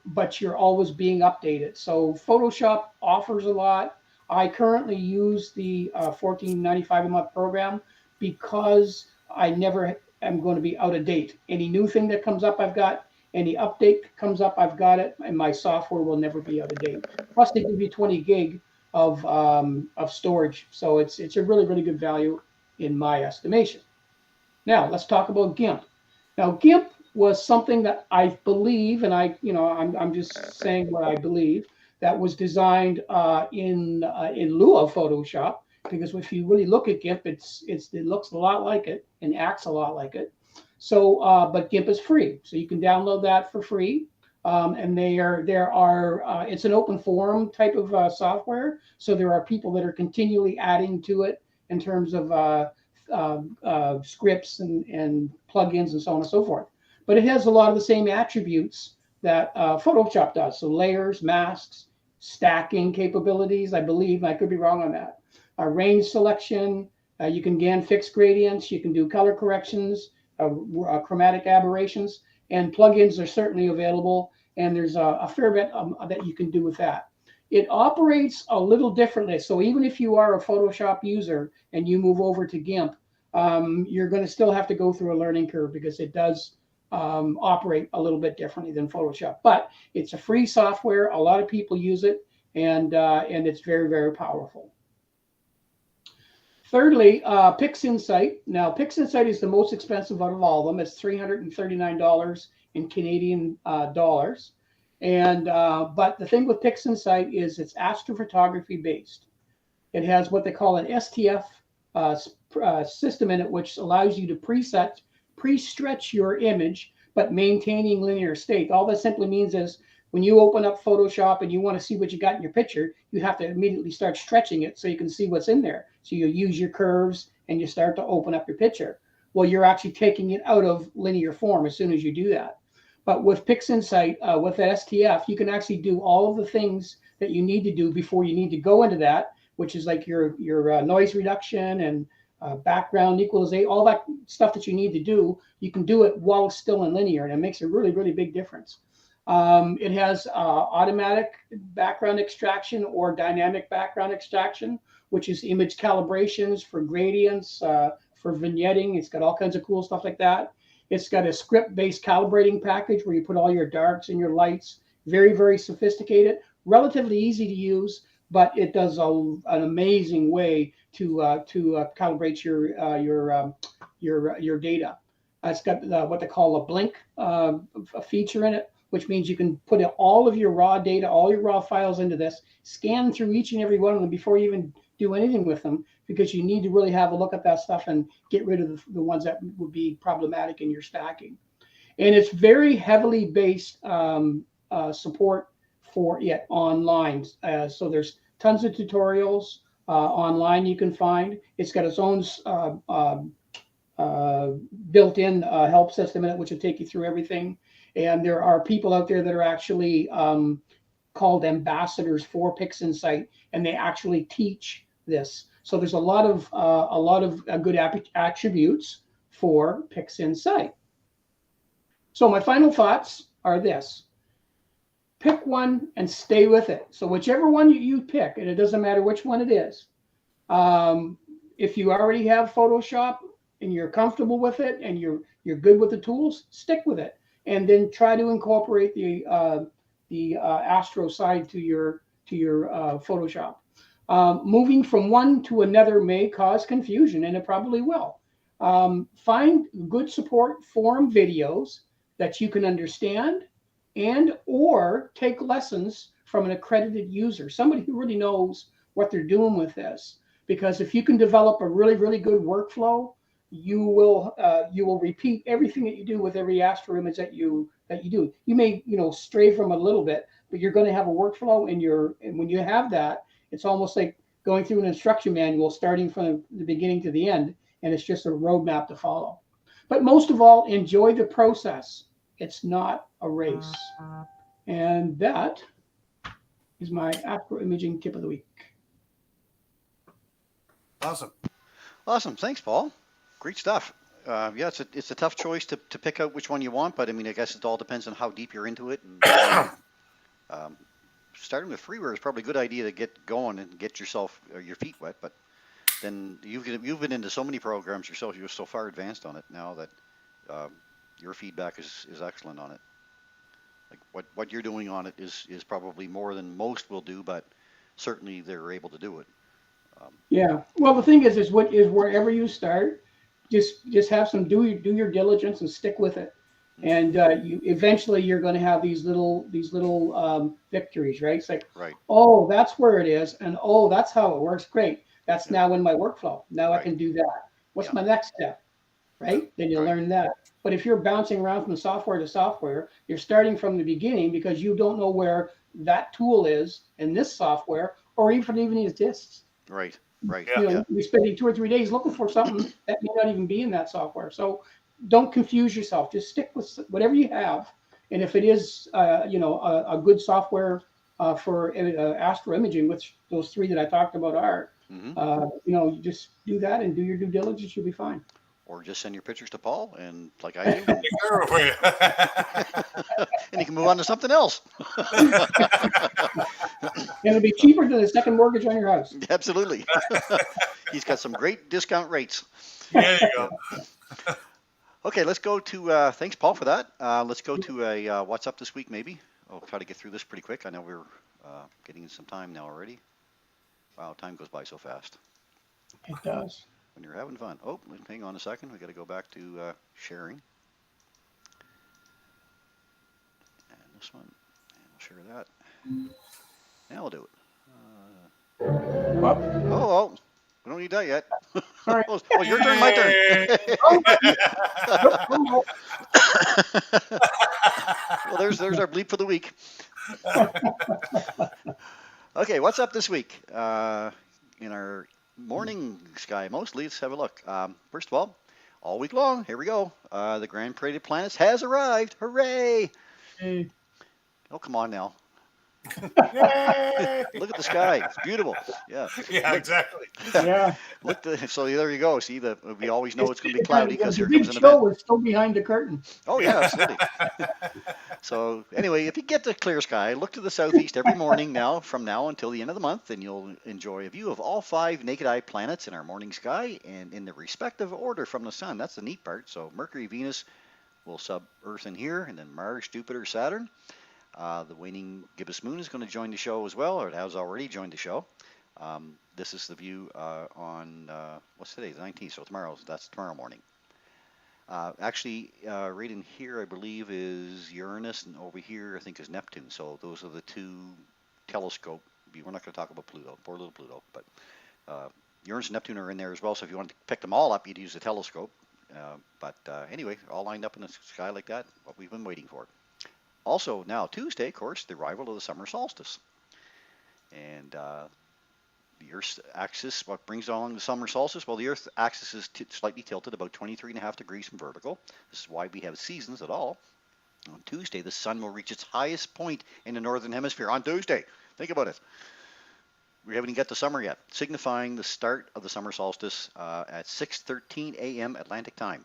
but you're always being updated. So Photoshop offers a lot. I currently use the $14.95 a month program because I never am going to be out of date. Any new thing that comes up, I've got. Any update comes up, I've got it, and my software will never be out of date. Plus, they give you 20 gig of storage, so it's a really, really good value in my estimation. Now let's talk about Gimp. Now Gimp was something that I believe, and I'm just saying what I believe, that was designed in lieu of Photoshop, because if you really look at Gimp, it looks a lot like it and acts a lot like it. So, but Gimp is free, so you can download that for free. And it's an open forum type of software, so there are people that are continually adding to it in terms of scripts and plugins and so on and so forth. But it has a lot of the same attributes that Photoshop does. So layers, masks, stacking capabilities, I believe. I could be wrong on that. Range selection. You can again fix gradients. You can do color corrections, chromatic aberrations, and plugins are certainly available. And there's a fair bit that you can do with that. It operates a little differently. So even if you are a Photoshop user and you move over to Gimp, you're going to still have to go through a learning curve because it does operate a little bit differently than Photoshop. But it's a free software. A lot of people use it, and it's very, very powerful. Thirdly, PixInsight. Now, PixInsight is the most expensive out of all of them. It's $339 in Canadian dollars. And but the thing with PixInsight is it's astrophotography based. It has what they call an STF system in it, which allows you to pre-stretch your image, but maintaining linear state. All that simply means is when you open up Photoshop and you want to see what you got in your picture, you have to immediately start stretching it so you can see what's in there. So you use your curves and you start to open up your picture. Well, you're actually taking it out of linear form as soon as you do that. But with PixInsight, with STF, you can actually do all of the things that you need to do before you need to go into that, which is like your noise reduction and background equalization, all that stuff that you need to do. You can do it while it's still in linear, and it makes a really, really big difference. It has automatic background extraction or dynamic background extraction, which is image calibrations for gradients, for vignetting. It's got all kinds of cool stuff like that. It's got a script-based calibrating package where you put all your darks and your lights. Very, very sophisticated, relatively easy to use, but it does an amazing way to calibrate your data. It's got what they call a blink a feature in it, which means you can put all of your raw data, all your raw files into this, scan through each and every one of them before you even do anything with them, because you need to really have a look at that stuff and get rid of the ones that would be problematic in your stacking. And it's very heavily based support for it online. So there's tons of tutorials online you can find. It's got its own built-in help system in it, which will take you through everything. And there are people out there that are actually called ambassadors for PixInsight, and they actually teach this. So there's a lot of good attributes for PixInsight. So my final thoughts are this: pick one and stay with it. So whichever one you pick, and it doesn't matter which one it is. If you already have Photoshop and you're comfortable with it and you're good with the tools, stick with it, and then try to incorporate the Astro side to your Photoshop. Moving from one to another may cause confusion, and it probably will. Find good support forum videos that you can understand, and or take lessons from an accredited user, somebody who really knows what they're doing with this. Because if you can develop a really, really good workflow, you will repeat everything that you do with every Astro image that you do. You may stray from a little bit, but you're going to have a workflow, and when you have that, it's almost like going through an instruction manual, starting from the beginning to the end, and it's just a roadmap to follow. But most of all, enjoy the process. It's not a race. And that is my Astro imaging tip of the week. Awesome. Thanks, Paul. Great stuff. Yeah, it's a tough choice to pick out which one you want, but I mean, I guess it all depends on how deep you're into it. And, starting with freeware is probably a good idea to get going and get yourself your feet wet. But then you've been into so many programs yourself. You're so far advanced on it now that your feedback is excellent on it. Like what you're doing on it is probably more than most will do, but certainly they're able to do it. Yeah. Well, the thing is wherever you start, just have some do your diligence and stick with it, and you eventually you're going to have these little victories, right? It's like, right. Oh, that's where it is, and oh, that's how it works. Great. That's now in my workflow. Now I can do that. What's my next step? Right? Then you learn that. But if you're bouncing around from software to software, you're starting from the beginning because you don't know where that tool is in this software, or even these disks. Right. You're spending 2 or 3 days looking for something that may not even be in that software. So don't confuse yourself. Just stick with whatever you have. And if it is, a good software for Astro imaging, which those 3 that I talked about are, you just do that and do your due diligence. You'll be fine. Or just send your pictures to Paul, and like I do, and you can move on to something else. It'll be cheaper than a second mortgage on your house. Absolutely. He's got some great discount rates. There you go. Okay, let's go to, thanks, Paul, for that. Let's go to a what's up this week, maybe. I'll try to get through this pretty quick. I know we're getting some time now already. Wow, time goes by so fast. It does. When you're having fun. Oh, hang on a second. We got to go back to sharing. And this one. And we'll share that. Now we'll do it. Oh, we don't need that yet. Sorry. Oh, your turn, my turn. Well, there's our bleep for the week. Okay, what's up this week? In our morning sky mostly. Let's have a look. First of all week long, here we go. The Grand Parade of Planets has arrived. Hooray! Hey. Oh, come on now. Look at the sky. It's beautiful. Yeah. Yeah, exactly. Yeah. So there you go. See, we always know it's going to be cloudy because here comes an show event. is still behind the curtain. Oh, yeah, absolutely. So anyway, if you get the clear sky, look to the southeast every morning from now until the end of the month, and you'll enjoy a view of all 5 naked eye planets in our morning sky and in the respective order from the sun. That's the neat part. So Mercury, Venus will sub Earth in here, and then Mars, Jupiter, Saturn. The waning gibbous moon is going to join the show as well, or it has already joined the show. This is the view on, what's today, the 19th, so that's tomorrow morning. Actually, right in here, I believe, is Uranus, and over here, I think, is Neptune. So those are the 2 telescope. We're not going to talk about Pluto, poor little Pluto, but Uranus and Neptune are in there as well. So if you want to pick them all up, you'd use a telescope. But anyway, all lined up in the sky like that, what we've been waiting for. Also, now Tuesday, of course, the arrival of the summer solstice. And the Earth's axis, what brings along the summer solstice? Well, the Earth's axis is slightly tilted about 23.5 degrees from vertical. This is why we have seasons at all. On Tuesday, the sun will reach its highest point in the northern hemisphere on Tuesday. Think about it. We haven't even got to summer yet, signifying the start of the summer solstice at 6:13 a.m. Atlantic time.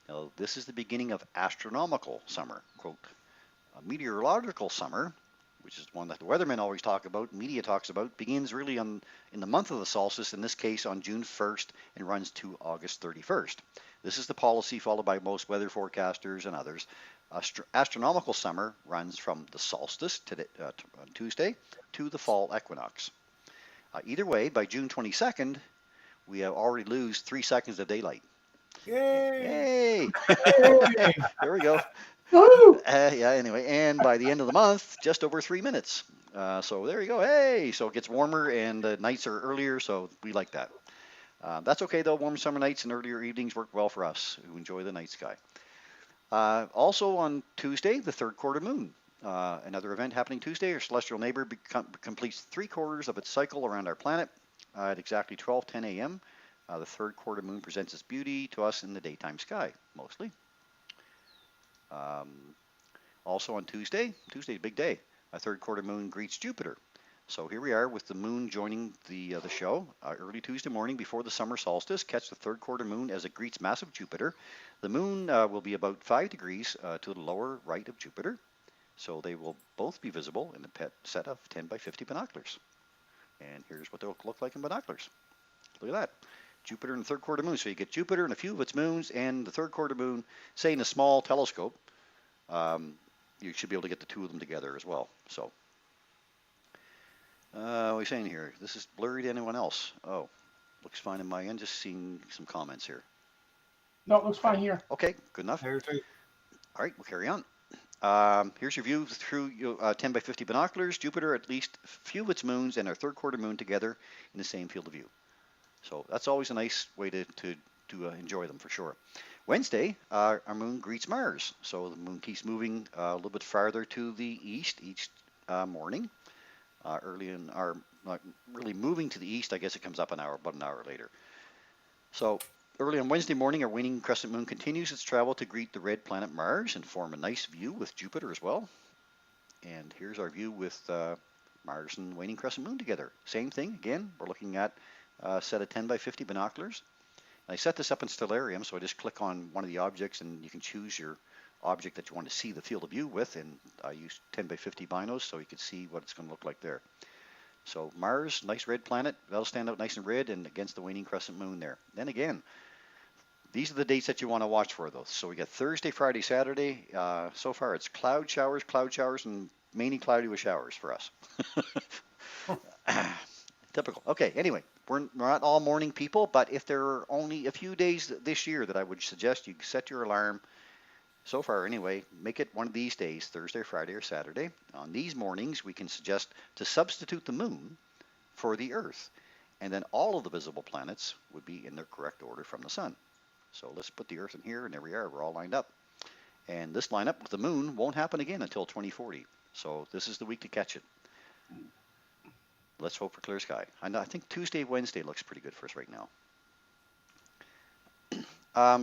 Now, this is the beginning of astronomical summer, quote. Meteorological summer, which is one that the weathermen always talk about, media talks about, begins really in the month of the solstice, in this case on June 1st, and runs to August 31st. This is the policy followed by most weather forecasters and others. Astronomical summer runs from the solstice on Tuesday to the fall equinox. Either way, by June 22nd, we have already lose 3 seconds of daylight. Yay! Yay! There we go. Woo! Yeah, anyway, and by the end of the month, just over 3 minutes. So there you go. Hey, so it gets warmer and the nights are earlier, so we like that. That's okay, though. Warm summer nights and earlier evenings work well for us who enjoy the night sky. Also on Tuesday, the third quarter moon. Another event happening Tuesday, our celestial neighbor completes 3/4 of its cycle around our planet at exactly 12:10 a.m. The third quarter moon presents its beauty to us in the daytime sky, mostly. Also on Tuesday's a big day. A third quarter moon greets Jupiter. So here we are with the moon joining the show early Tuesday morning before the summer solstice. Catch the third quarter moon as it greets massive Jupiter. The moon will be about 5 degrees to the lower right of Jupiter. So they will both be visible in a set of 10 by 50 binoculars. And here's what they'll look like in binoculars. Look at that. Jupiter and the third quarter moon. So you get Jupiter and a few of its moons and the third quarter moon, say in a small telescope. You should be able to get the two of them together as well. So, what are we saying here? This is blurry to anyone else? Oh, looks fine in my end. Just seeing some comments here. No, it looks fine here. Okay, good enough. Here too. All right, we'll carry on. Here's your view through 10 by 50 binoculars. Jupiter, at least a few of its moons, and our third quarter moon together in the same field of view. So that's always a nice way to enjoy them for sure. Wednesday, our moon greets Mars. So the moon keeps moving a little bit farther to the east each morning. Early in our, really moving to the east, I guess it comes up about an hour later. So early on Wednesday morning, our waning crescent moon continues its travel to greet the red planet Mars and form a nice view with Jupiter as well. And here's our view with Mars and waning crescent moon together. Same thing, again, we're looking at a set of 10 by 50 binoculars. I set this up in Stellarium, so I just click on one of the objects and you can choose your object that you want to see the field of view with, and I use 10 by 50 binos so you can see what it's going to look like there. So Mars, nice red planet, that'll stand out nice and red and against the waning crescent moon there. Then again, these are the dates that you want to watch for though. So we got Thursday, Friday, Saturday. So far it's cloud showers, and mainly cloudy with showers for us. Typical. Okay, anyway, we're not all morning people, but if there are only a few days this year that I would suggest you set your alarm, so far anyway, make it one of these days, Thursday, Friday, or Saturday. On these mornings, we can suggest to substitute the moon for the Earth, and then all of the visible planets would be in their correct order from the sun. So let's put the Earth in here, and there we are. We're all lined up. And this lineup with the moon won't happen again until 2040. So this is the week to catch it. Let's hope for clear sky. I think Tuesday, Wednesday looks pretty good for us right now.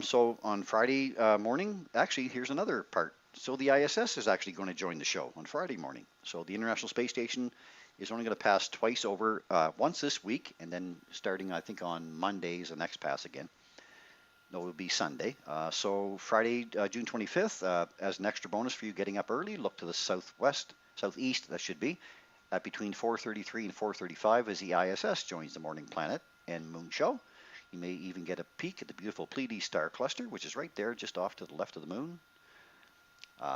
So on Friday morning, actually, here's another part. So the ISS is actually going to join the show on Friday morning. So the International Space Station is only going to pass twice over, once this week, and then starting, I think, on Monday is the next pass again. No, it will be Sunday. So Friday, June 25th, as an extra bonus for you getting up early, look to the southeast, that should be, at between 4:33 and 4:35 as the ISS joins the morning planet and moon show. You may even get a peek at the beautiful Pleiades star cluster, which is right there just off to the left of the moon.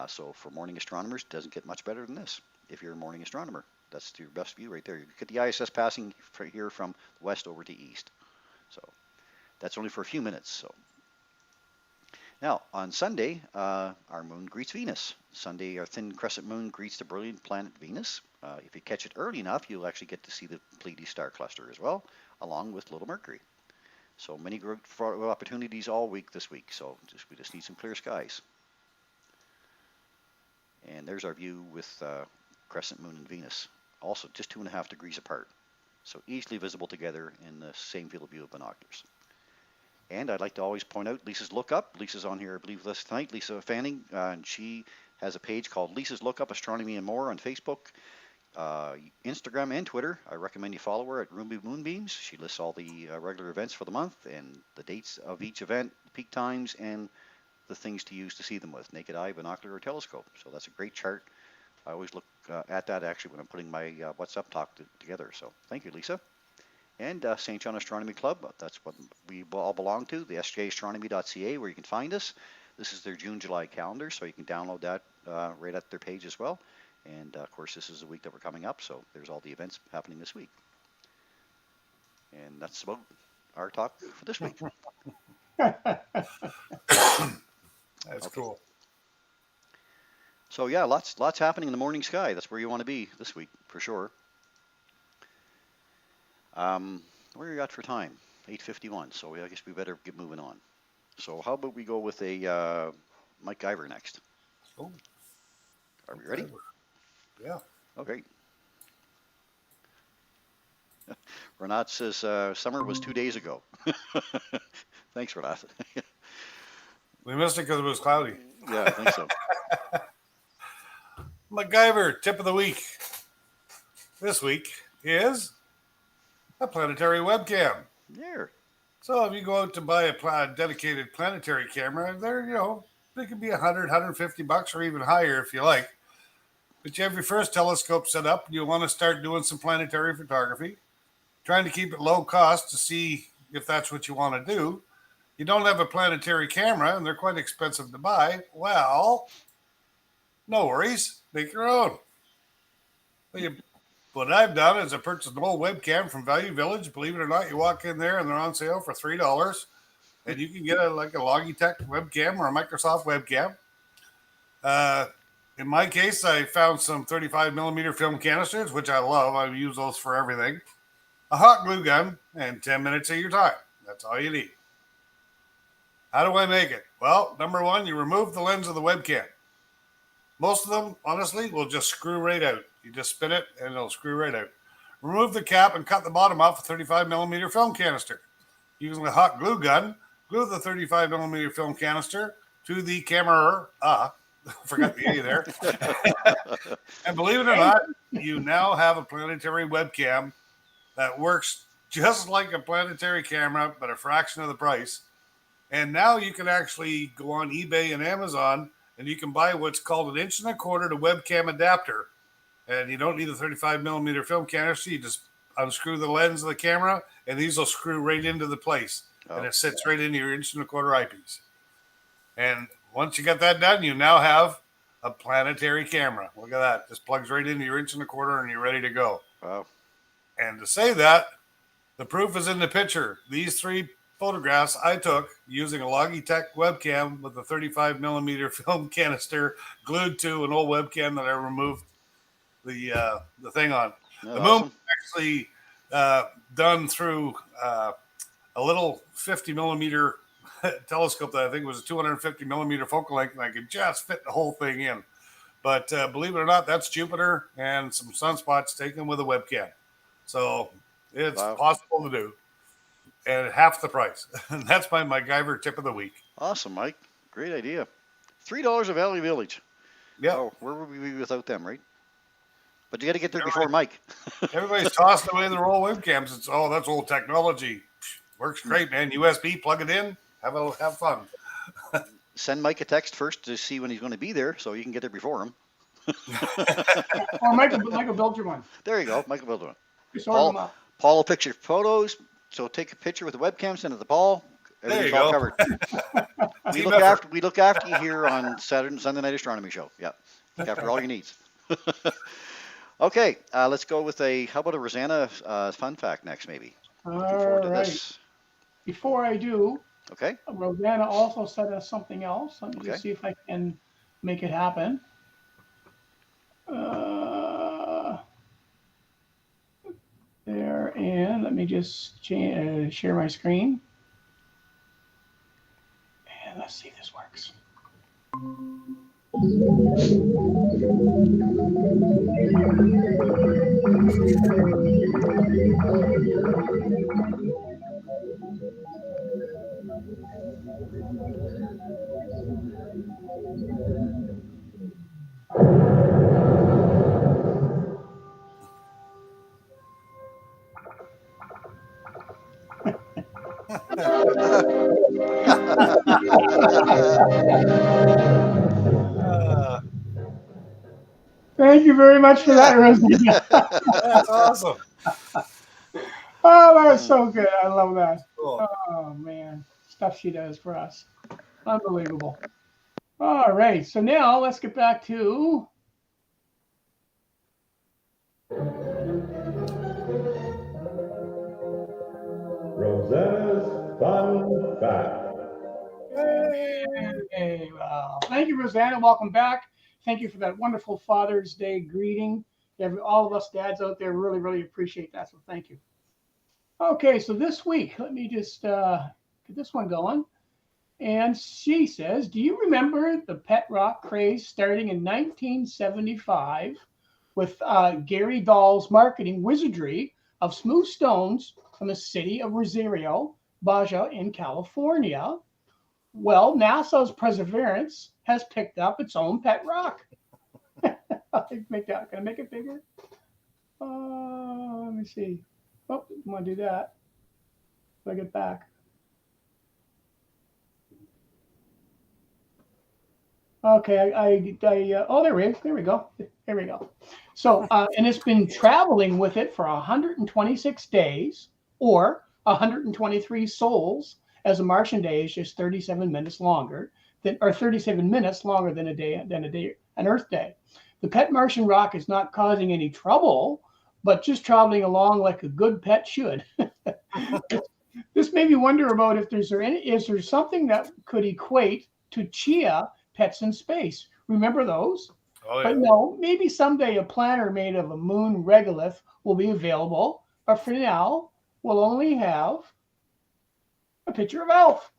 So for morning astronomers, it doesn't get much better than this. If you're a morning astronomer, that's your best view right there. You get the ISS passing here from west over to east. So that's only for a few minutes. So now on Sunday, our moon greets Venus. Sunday, our thin crescent moon greets the brilliant planet Venus. If you catch it early enough, you'll actually get to see the Pleiades star cluster as well, along with little Mercury. So many great opportunities all week this week. So we just need some clear skies. And there's our view with Crescent, Moon, and Venus, also just 2.5 degrees apart. So easily visible together in the same field of view of binoculars. And I'd like to always point out Lisa's Lookup. Lisa's on here, I believe, with us tonight. Lisa Fanning, and she has a page called Lisa's Lookup, Astronomy and More on Facebook, Instagram, and Twitter. I recommend you follow her at Ruby Moonbeams. She lists all the regular events for the month and the dates of each event, peak times, and the things to use to see them with, naked eye, binocular, or telescope. So that's a great chart. I always look at that actually when I'm putting my WhatsApp talk together. So thank you, Lisa. And St. John Astronomy Club, that's what we all belong to, the sjastronomy.ca, where you can find us. This is their June-July calendar, so you can download that right at their page as well. And of course, this is the week that we're coming up, so there's all the events happening this week. And that's about our talk for this week. That's cool. So yeah, lots happening in the morning sky. That's where you want to be this week, for sure. What are you got for time? 8:51. So I guess we better get moving on. So how about we go with a Mike Guyver next? Oh. Are we ready? Yeah. Okay. Renat says summer was 2 days ago. Thanks, Renat. We missed it because it was cloudy. Yeah, I think so. MacGyver tip of the week. This week is a planetary webcam. There. So if you go out to buy a dedicated planetary camera, they could be $100, $150 or even higher if you like. But you have your first telescope set up and you want to start doing some planetary photography, trying to keep it low cost to see if that's what you want to do. You don't have a planetary camera and they're quite expensive to buy. Well, no worries. Make your own. What I've done is I purchased an old webcam from Value Village. Believe it or not, you walk in there and they're on sale for $3. And you can get a Logitech webcam or a Microsoft webcam. In my case, I found some 35 millimeter film canisters, which I love. I use those for everything. A hot glue gun and 10 minutes of your time. That's all you need. How do I make it? Well, number one, you remove the lens of the webcam. Most of them, honestly, will just screw right out. You just spin it and it'll screw right out. Remove the cap and cut the bottom off a 35 millimeter film canister. Using a hot glue gun, glue the 35 millimeter film canister to the camera. Forgot the A there. And believe it or not, you now have a planetary webcam that works just like a planetary camera, but a fraction of the price. And now you can actually go on eBay and Amazon and you can buy what's called an 1.25 inch to webcam adapter. And you don't need a 35 millimeter film canister. You just unscrew the lens of the camera and these will screw right into the place. And it sits right into your 1.25 inch eyepiece. And once you get that done, you now have a planetary camera. Look at that. Just plugs right into your 1.25 inch and you're ready to go. Wow. And to say that, the proof is in the picture. These 3 photographs I took using a Logitech webcam with a 35 millimeter film canister glued to an old webcam that I removed the thing on. That's the awesome. moon was actually done through a little 50 millimeter telescope that I think was a 250 millimeter focal length, and I could just fit the whole thing in. But believe it or not, that's Jupiter and some sunspots taken with a webcam. So it's possible to do. And half the price. And that's my MacGyver tip of the week. Awesome, Mike. Great idea. $3 at Valley Village. Yeah. Oh, where would we be without them, right? But you got to get there before Mike. Everybody's tossing away their old webcams. It's that's old technology. Works great, man. USB, plug it in, have fun. Send Mike a text first to see when he's going to be there, so you can get there before him. Or Michael build your one. There you go, Michael build one. Just order them up. Paul will picture photos. So take a picture with the webcam, send it to Paul. Everything's all covered. we look after you here on Sunday Night Astronomy Show. Yeah, look after all your needs. Okay, let's go with how about a Rosanna fun fact next, maybe? Looking forward to this. Before I do, okay. Rosanna also sent us something else. Let me just see if I can make it happen. There, and let me just share my screen. And let's see if this works. Thank you very much for that, Rosanna. That's awesome. Oh, that was so good. I love that. Cool. Oh, man. Stuff she does for us. Unbelievable. All right. So now let's get back to. Rosanna's Fun Fact. Hey, wow. Thank you, Rosanna. Welcome back. Thank you for that wonderful Father's Day greeting. All of us dads out there really, really appreciate that. So thank you. Okay, so this week, let me just get this one going. And she says, do you remember the pet rock craze starting in 1975 with Gary Dahl's marketing wizardry of smooth stones from the city of Rosario, Baja in California? Well, NASA's Perseverance has picked up its own pet rock. Can I make it bigger? Let me see. Oh, I want to do that. If I get back. Okay, oh, there we go. There we go. So, and it's been traveling with it for 126 days or 123 sols, as a Martian day is just 37 minutes longer than, or 37 minutes longer than an Earth day. The pet Martian rock is not causing any trouble, but just traveling along like a good pet should. This made me wonder about if is there something that could equate to chia pets in space. Remember those? Oh, yeah. But no, maybe someday a planner made of a moon regolith will be available. But for now, we'll only have a picture of Elf.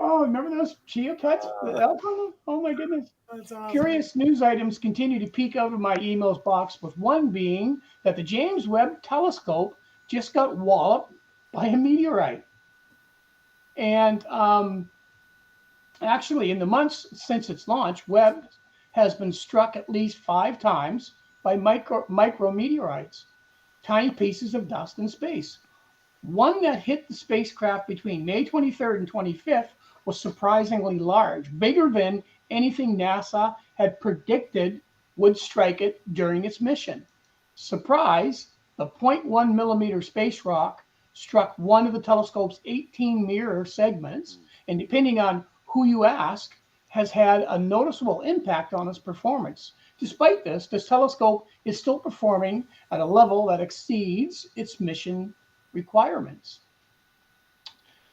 Oh, remember those chia pets? The Elf on them? Oh my goodness. That's awesome. Curious news items continue to peek out of my emails box, with one being that the James Webb telescope just got walloped by a meteorite. And actually, in the months since its launch, Webb has been struck at least 5 times by micrometeorites, tiny pieces of dust in space. One that hit the spacecraft between May 23rd and 25th was surprisingly large, bigger than anything NASA had predicted would strike it during its mission. Surprise, the 0.1 millimeter space rock struck one of the telescope's 18 mirror segments, and depending on who you ask, has had a noticeable impact on its performance. Despite this telescope is still performing at a level that exceeds its mission requirements.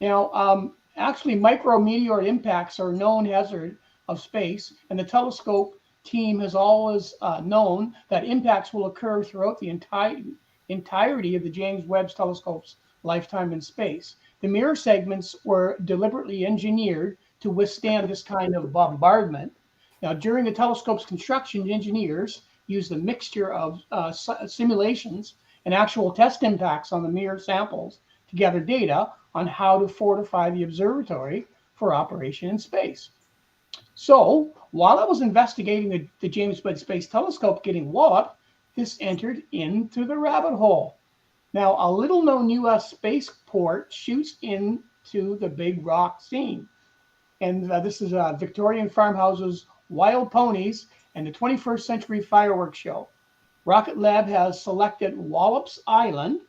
Now, actually, micrometeor impacts are a known hazard of space, and the telescope team has always known that impacts will occur throughout the entirety of the James Webb Telescope's lifetime in space. The mirror segments were deliberately engineered to withstand this kind of bombardment. Now, during the telescope's construction, engineers used a mixture of simulations and actual test impacts on the mirror samples to gather data on how to fortify the observatory for operation in space. So, while I was investigating the James Webb Space Telescope getting walloped, this entered into the rabbit hole. Now, a little-known U.S. spaceport shoots into the big rock scene. And this is Victorian farmhouses, wild ponies, and the 21st Century Fireworks Show. Rocket Lab has selected Wallops Island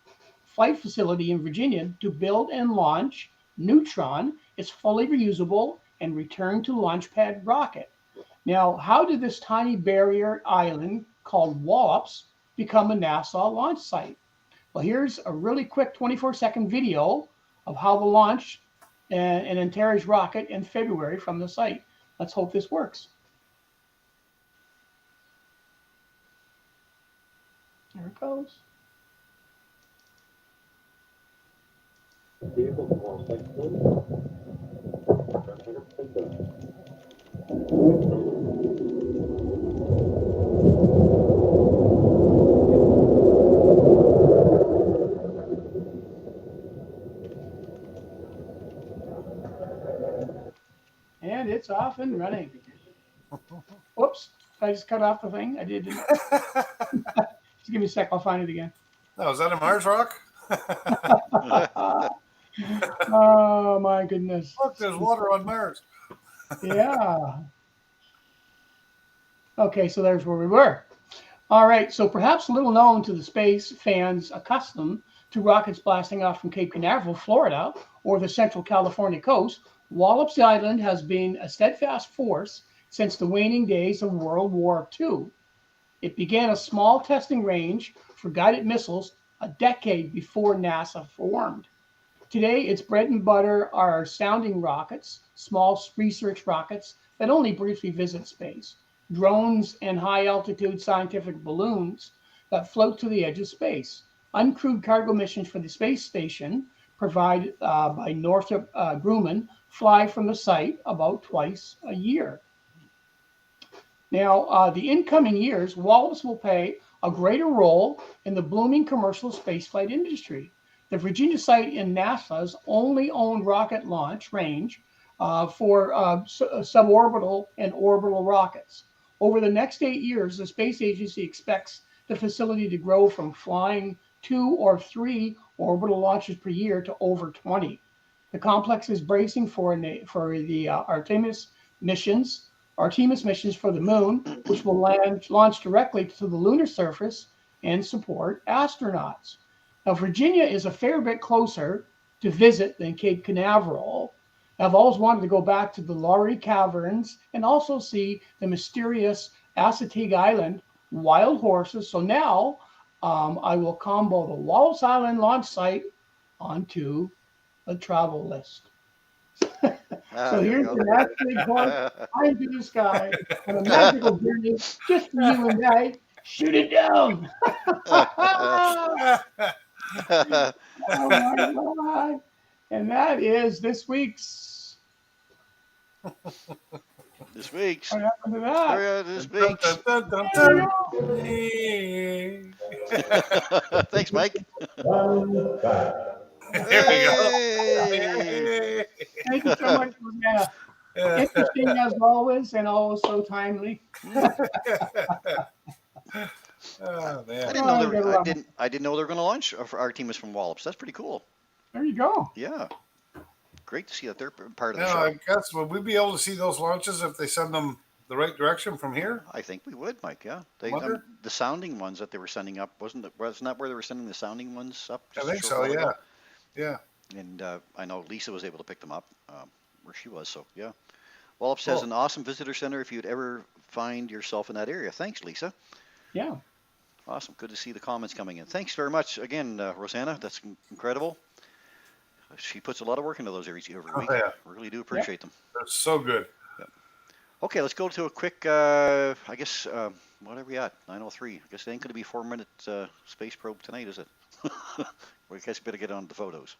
Flight Facility in Virginia to build and launch Neutron. It's fully reusable and return to launch pad rocket. Now, how did this tiny barrier island called Wallops become a NASA launch site? Well, here's a really quick 24-second video of how the launch an Antares rocket in February from the site. Let's hope this works. There it goes. And it's off and running. Whoops. I just cut off the thing. I didn't. Just give me a sec. I'll find it again. Oh, is that a Mars rock? Oh, my goodness. Look, there's water on Mars. Yeah. Okay, so there's where we were. All right, so perhaps little known to the space fans accustomed to rockets blasting off from Cape Canaveral, Florida, or the central California coast, Wallops Island has been a steadfast force since the waning days of World War II. It began a small testing range for guided missiles a decade before NASA formed. Today, its bread and butter are sounding rockets, small research rockets that only briefly visit space, drones, and high-altitude scientific balloons that float to the edge of space. Uncrewed cargo missions for the space station, provided by Northrop Grumman, fly from the site about twice a year. Now, the incoming years, Wallops will play a greater role in the blooming commercial spaceflight industry. The Virginia site in NASA's only owned rocket launch range for suborbital and orbital rockets. Over the next 8 years, the space agency expects the facility to grow from flying 2 or 3 orbital launches per year to over 20. The complex is bracing for the Artemis missions for the moon, which will launch directly to the lunar surface and support astronauts. Now, Virginia is a fair bit closer to visit than Cape Canaveral. I've always wanted to go back to the Laurie Caverns and also see the mysterious Assateague Island wild horses. So now I will combo the Wallops Island launch site onto the travel list. So here's the naturally horse high into the sky on a magical journey just for you and I. Shoot it down. Oh my God. And that is this week's. This week's. What happened to that? This week's. Thanks, Mike. Fun fact. There we go. Hey! Thank you so much, Rosanna. Interesting as always, and always so timely. Oh, man. I didn't know they were going to launch for Artemis from Wallops. That's pretty cool. There you go. Yeah. Great to see that they're part of the Now, show. I guess, would we be able to see those launches if they send them the right direction from here? I think we would, Mike. Yeah. Wonder? The sounding ones that they were sending up wasn't that where they were sending the sounding ones up? I just a think short so, while yeah. ago? Yeah. And I know Lisa was able to pick them up where she was. So yeah. Wallops has an awesome visitor center if you'd ever find yourself in that area. Thanks, Lisa. Yeah. Awesome. Good to see the comments coming in. Thanks very much again, Rosanna. That's incredible. She puts a lot of work into those every week. Yeah. Really do appreciate them. That's so good. Yep. Okay, let's go to a quick, I guess, what are we at? 9:03. I guess it ain't going to be 4-minute space probe tonight, is it? We guess we better get on the photos.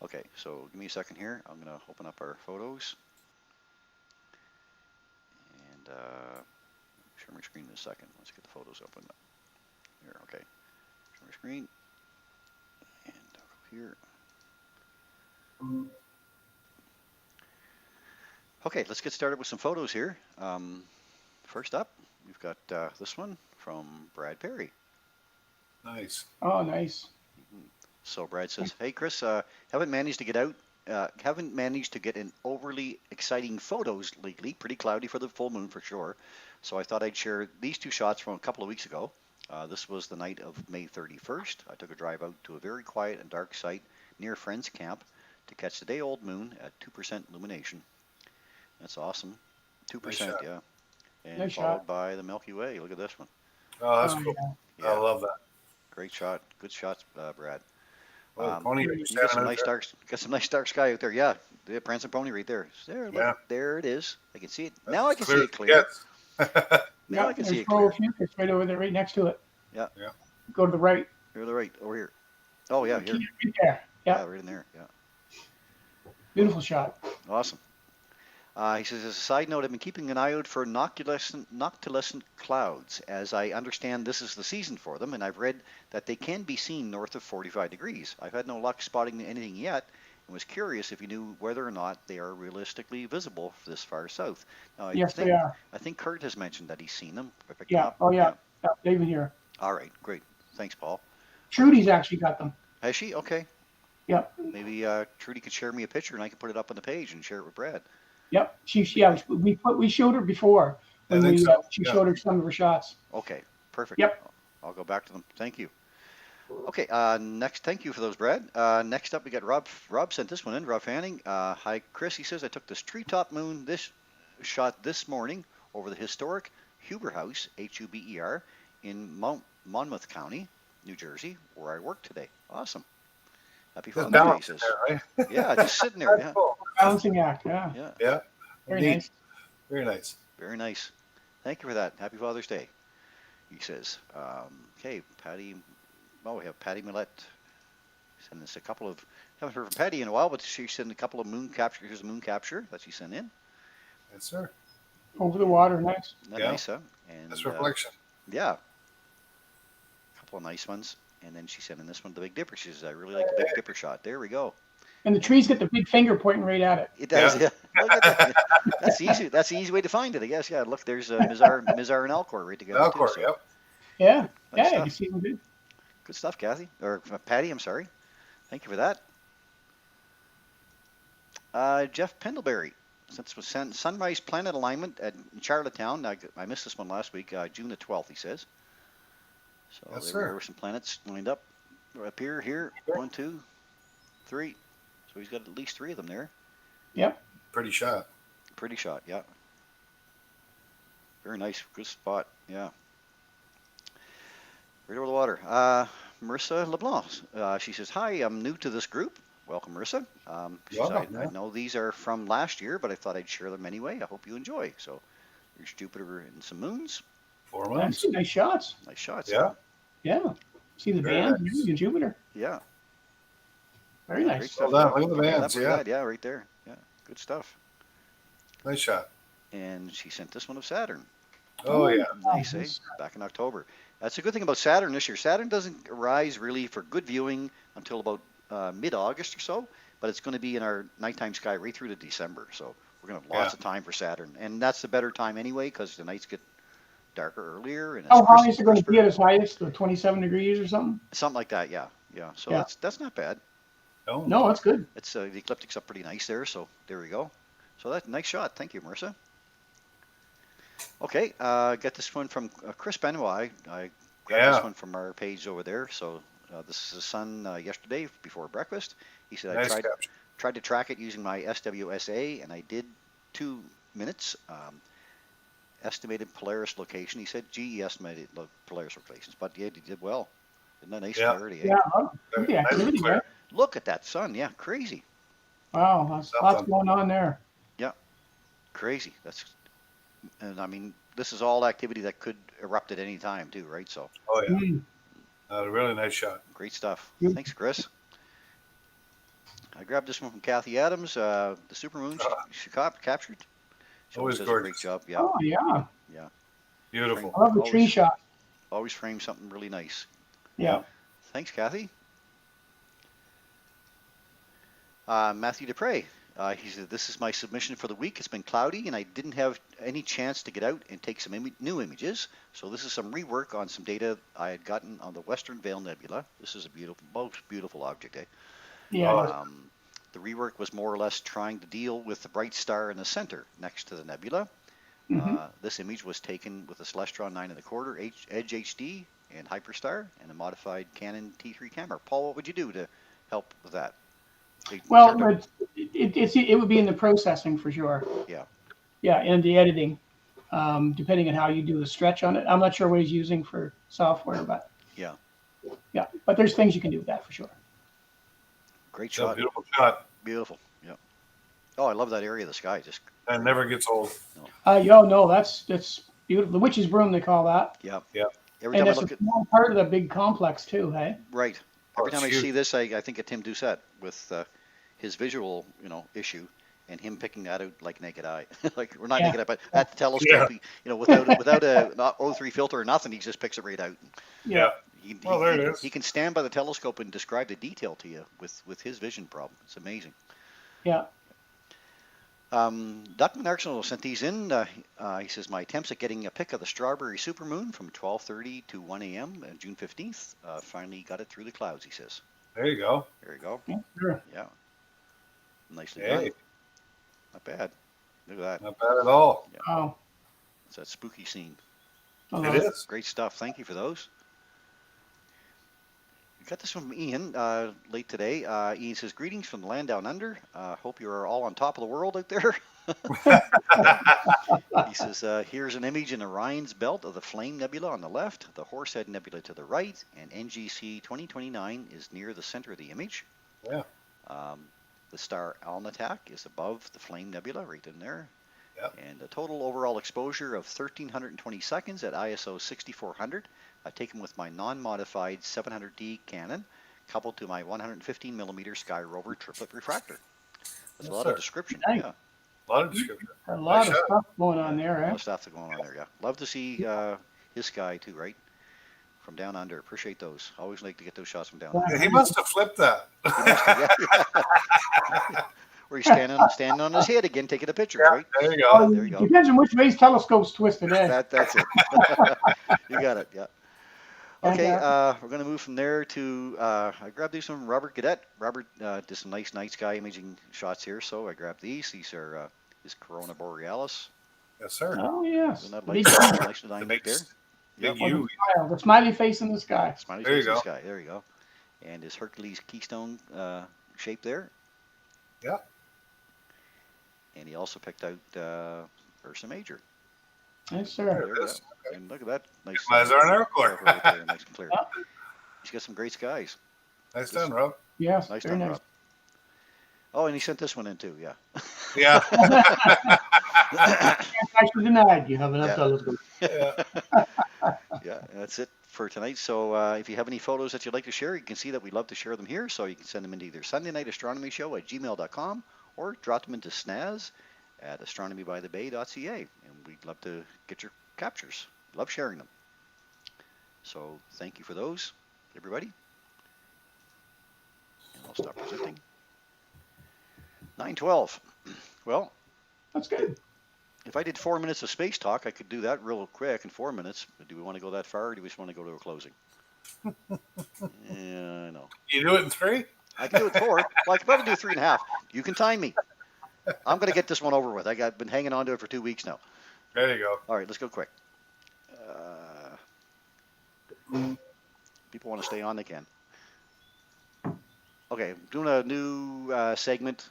Okay, so give me a second here. I'm going to open up our photos. And share my screen in a second. Let's get the photos open. Here, okay. Share my screen. And I'll go here. Okay, let's get started with some photos here. First up, we've got this one from Brad Perry. Nice. Oh, nice. So Brad says, "Hey Chris, haven't managed to get out. Haven't managed to get an overly exciting photos lately. Pretty cloudy for the full moon for sure. So I thought I'd share these two shots from a couple of weeks ago. This was the night of May 31st. I took a drive out to a very quiet and dark site near Friends Camp to catch the day-old moon at 2% illumination. That's awesome. 2%, Nice yeah. And Nice followed shot. by the Milky Way. Look at this one. Oh, that's Oh, cool. yeah. I love that. Great shot. Good shots, Brad. Oh, Pony, You got some nice dark sky out there. Yeah, the prancing pony right there. There, look, Yeah. there it is. I can see it now. I can see it clear. Yes. Now I can see it clear. There's Fucus right over there, right next to it. Yeah. Yeah. Go to the right. Here, the right over here. Oh yeah, here. Right there. Yeah, Yeah. right in there. Yeah. Beautiful shot. Awesome. He says, as a side note, I've been keeping an eye out for Noctilucent Clouds. As I understand, this is the season for them, and I've read that they can be seen north of 45 degrees. I've had no luck spotting anything yet, and was curious if you knew whether or not they are realistically visible this far south. Now, Yes, they are. I think Kurt has mentioned that he's seen them. I picked them Yeah. up. Oh, yeah. Yeah, they've been here. All right, great. Thanks, Paul. Trudy's actually got them. Has she? Okay. Yep. Maybe Trudy could share me a picture, and I can put it up on the page and share it with Brad. Yep. We showed her before when she showed her some of her shots. Okay, perfect. Yep. I'll go back to them. Thank you. Okay, next, thank you for those, Brad. Next up, we got Rob. Rob sent this one in. Rob Fanning. Hi, Chris. He says, I took this treetop moon shot this morning over the historic Huber House, Huber, in Monmouth County, New Jersey, where I work today. Awesome. Happy Father's Day, he says. There, right? Yeah, just sitting there. Yeah. Cool. Balancing act. Yeah. Yeah. Yeah. Very Neat. nice. Very nice. Very nice. Thank you for that. Happy Father's Day, he says. Okay, Patty. Oh, we have Patty Millette. Send us a couple of. Haven't heard from Patty in a while, but she sent a couple of moon capture. Here's a moon capture that she sent in. Yes, sir. Over the water. Nice. Isn't that Yeah. nice, huh? And That's reflection. yeah, a couple of nice ones. And then she sent in this one, the Big Dipper. She says, I really like the Big Dipper shot. There we go. And the tree's got the big finger pointing right at it. It does. Yeah. Yeah. Look at that. That's easy. That's the easy way to find it, I guess. Yeah. Look, there's Mizar and Alcor right together. Alcor, too, so yep. Yeah. Nice Yeah. stuff. You see them good. Good stuff, Kathy. Or Patty, I'm sorry. Thank you for that. Jeff Pendlebury. Since it was sunrise planet alignment at Charlottetown. I missed this one last week, June the 12th, he says. So Yes, there sir. were some planets lined up. Up here. 1, 2, 3. So he's got at least 3 of them there. Yep. Pretty shot. Pretty shot, yeah. Very nice. Good spot, yeah. Right over the water. Marissa LeBlanc. She says, hi, I'm new to this group. Welcome, Marissa. She says, Welcome, I know these are from last year, but I thought I'd share them anyway. I hope you enjoy. So here's Jupiter and some moons. 4 months. Nice shots. Nice shots. Yeah. Yeah. See the Very band nice. in Jupiter. Yeah. Very Great nice. stuff. Well done. Look at the Yeah, bands. pretty Yeah. bad. Yeah, right there. Yeah, good stuff. Nice shot. And she sent this one of Saturn. Oh, yeah. Nice, eh? nice. Back in October. That's a good thing about Saturn this year. Saturn doesn't arise really for good viewing until about mid-August or so, but it's going to be in our nighttime sky right through to December. So we're going to have lots of time for Saturn. And that's the better time anyway because the nights get darker earlier. And How it's high is it going to crisper. be at its highest? 27 degrees or something? Something like that, yeah. Yeah, so Yeah. that's not bad. Oh, No, that's good. It's the ecliptic's up pretty nice there, so there we go. So that's a nice shot. Thank you, Marissa. Okay, got this one from Chris Benoit. I grabbed this one from our page over there. So this is the sun yesterday before breakfast. He said Nice I capture. tried to track it using my SWSA, and I did 2 minutes. Estimated Polaris location. He said GE estimated Polaris locations, but yeah, he did well. Isn't that nice Yeah. clarity? Eh? Yeah. Look at the Nice and activity, clear. right? Look at that sun. Yeah, crazy. Wow. Lots going on there. Crazy. And I mean, this is all activity that could erupt at any time too, right? So Oh, yeah. Mm. A really nice shot. great stuff. Yep. Thanks, Chris. I grabbed this one from Kathy Adams. The supermoon she captured. She Always does a great gorgeous. job. Yeah, Oh, yeah. Beautiful. I love the tree Always- shot. always frame something really nice. Yeah. Thanks, Kathy. Matthew Dupre. He said, this is my submission for the week. It's been cloudy, and I didn't have any chance to get out and take some new images. So this is some rework on some data I had gotten on the Western Veil Nebula. This is a beautiful, most beautiful object, eh? Yeah. The rework was more or less trying to deal with the bright star in the center next to the nebula. Mhm. This image was taken with a Celestron 9 1/4 Edge HD and Hyperstar and a modified Canon T3 camera. Paul, what would you do to help with that? Well, it would be in the processing for sure. Yeah. Yeah, and the editing, depending on how you do the stretch on it. I'm not sure what he's using for software, but Yeah. yeah. But there's things you can do with that for sure. Great It's a shot. beautiful shot. Beautiful. Yeah. Oh, I love that area of the sky. Just And never gets old. No, that's beautiful. The witch's broom, they call that. yeah. Yeah. Every And time I that's look a at small part of the big complex too, hey? right. Oh, Every time it's I see huge. this, I think of Tim Doucette with his visual, issue, and him picking that out like naked eye. Like, we're not Yeah. naked eye, but at the telescope, Yeah. without a not O3 filter or nothing, he just picks it right out. Yeah. He, Well, there he, it he, is. he can stand by the telescope and describe the detail to you with his vision problem. It's amazing. Yeah. Dr. Arsenal sent these in. He says, my attempts at getting a pic of the strawberry supermoon from 12:30 to 1 a.m. June 15th finally got it through the clouds, he says. There you go. There you go. Yeah, sure. Yeah. Nicely Hey, done. Not bad. Look at that. not bad at all. Wow. It's that spooky scene. I It love is. Great stuff. Thank you for those. We got this from Ian late today. Ian says, greetings from the land down under. Hope you are all on top of the world out there. He says, here's an image in Orion's belt of the Flame Nebula on the left, the Horsehead Nebula to the right, and NGC 2029 is near the center of the image. Yeah. The star Alnitak is above the Flame Nebula, right in there. Yeah. And a total overall exposure of 1,320 seconds at ISO 6400. Taken with my non-modified 700D Canon, coupled to my 115 millimeter Sky Rover triplet refractor. That's Yes, a lot sir. of description. Nice. Yeah. A lot of description. A lot Nice of shot. stuff going on there, A lot eh? of stuff going on there. Yeah. Love to see his sky too, right? From down under. Appreciate those. Always like to get those shots from down under. Yeah, he must have flipped that. He must have, yeah. Where he's standing on his head again, taking a picture, right? There you Oh, go. There you go. depends on which way his telescope's twisted, eh? That's it. You got it. Yeah. Okay, we're going to move from there to, I grabbed these from Robert Cadet. Robert did some nice night sky imaging shots here, so I grabbed these. These are his Corona Borealis. Yes, sir. Oh, yes. Isn't that The big nice design The right there? big Yep. U. smile, the smiley face in the sky. Smiley There you face in the go. sky. There you go. And his Hercules keystone shape there. Yeah. And he also picked out Ursa Major. Yes, There sir. it There you is. go. And look at that. Nice. Eyes are an airport. right there, nice and clear. Yeah. He's got some great skies. Nice done, Rob. Yes, Nice very done, nice. Rob. Oh, and he sent this one in too, yeah. Yeah. Actually denied. You have enough Yeah. telescope. Yeah. Yeah, that's it for tonight. So if you have any photos that you'd like to share, you can see that we love to share them here. So you can send them into either Sunday Night Astronomy Show at gmail.com or drop them into SNAS at astronomybythebay.ca. And we'd love to get your captures. Love sharing them. So thank you for those, everybody. And I'll stop presenting. 9:12. Well, That's good. if I did 4 minutes of space talk, I could do that real quick in 4 minutes. But do we want to go that far, or do we just want to go to a closing? Yeah, I know. You do it in 3? I can do it 4. Well, I could probably do 3.5. You can time me. I'm going to get this one over with. I've been hanging on to it for 2 weeks now. There you go. All right, let's go quick. People want to stay on, they can. Okay, doing a new segment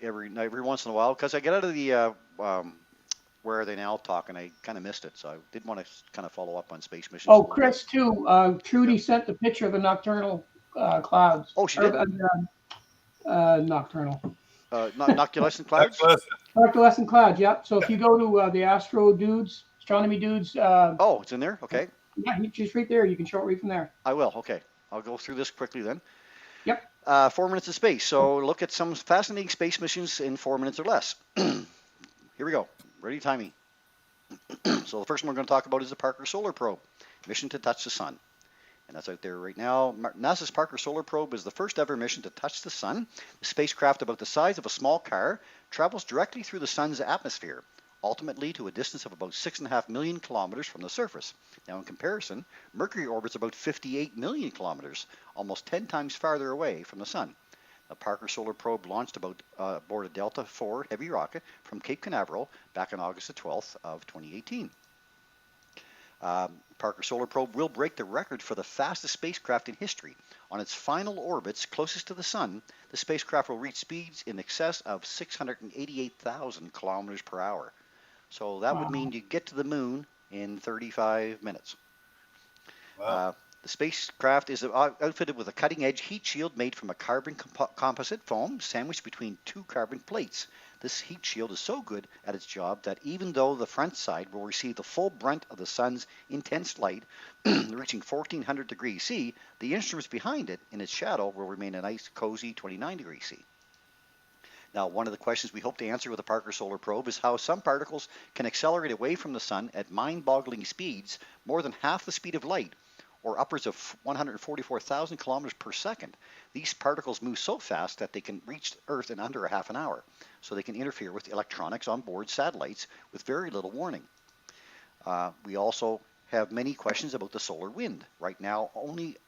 every once in a while because I get out of the Where Are They Now talk and I kind of missed it, so I did want to kind of follow up on space missions. Oh, Chris, too. Trudy sent the picture of the nocturnal clouds. Oh, she did? Nocturnal. Noctulescent Clouds? Noctulescent clouds, yeah. So if you go to the Astro dudes, Astronomy dudes, Oh, it's in there? Okay. yeah, just right there. You can show it right from there. I will. Okay. I'll go through this quickly then. Yep. 4 minutes of space. So look at some fascinating space missions in 4 minutes or less. Here we go. Ready, timing. So the first one we're going to talk about is the Parker Solar Probe, mission to touch the sun. And that's out there right now. NASA's Parker Solar Probe is the first ever mission to touch the sun. The spacecraft, about the size of a small car, travels directly through the sun's atmosphere, ultimately to a distance of about 6.5 million kilometers from the surface. Now, in comparison, Mercury orbits about 58 million kilometers, almost 10 times farther away from the sun. The Parker Solar Probe launched aboard a Delta IV heavy rocket from Cape Canaveral back on August the 12th of 2018. Parker Solar Probe will break the record for the fastest spacecraft in history. On its final orbits closest to the sun, the spacecraft will reach speeds in excess of 688,000 kilometers per hour. So that would mean you get to the moon in 35 minutes. Wow. The spacecraft is outfitted with a cutting-edge heat shield made from a carbon composite foam sandwiched between 2 carbon plates. This heat shield is so good at its job that even though the front side will receive the full brunt of the sun's intense light, reaching 1400 degrees C, the instruments behind it in its shadow will remain a nice, cozy 29 degrees C. Now, one of the questions we hope to answer with the Parker Solar Probe is how some particles can accelerate away from the sun at mind-boggling speeds, more than half the speed of light, or upwards of 144,000 kilometers per second. These particles move so fast that they can reach Earth in under a half an hour, so they can interfere with electronics on board satellites with very little warning. We also have many questions about the solar wind. Right now,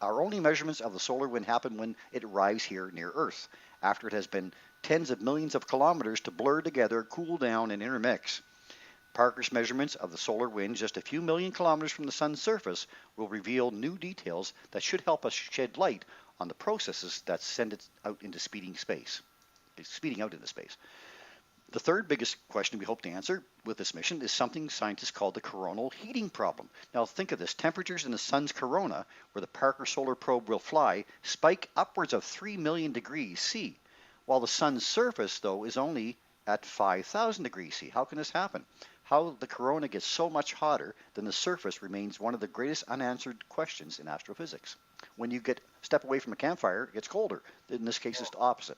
our only measurements of the solar wind happen when it arrives here near Earth, after it has been tens of millions of kilometers to blur together, cool down, and intermix. Parker's measurements of the solar wind just a few million kilometers from the sun's surface will reveal new details that should help us shed light on the processes that send it out into speeding out into space. The third biggest question we hope to answer with this mission is something scientists call the coronal heating problem. Now think of this. Temperatures in the sun's corona, where the Parker Solar Probe will fly, spike upwards of 3 million degrees C, while the sun's surface, though, is only at 5,000 degrees C. How can this happen? How the corona gets so much hotter than the surface remains one of the greatest unanswered questions in astrophysics. When you step away from a campfire, it gets colder. In this case, it's the opposite.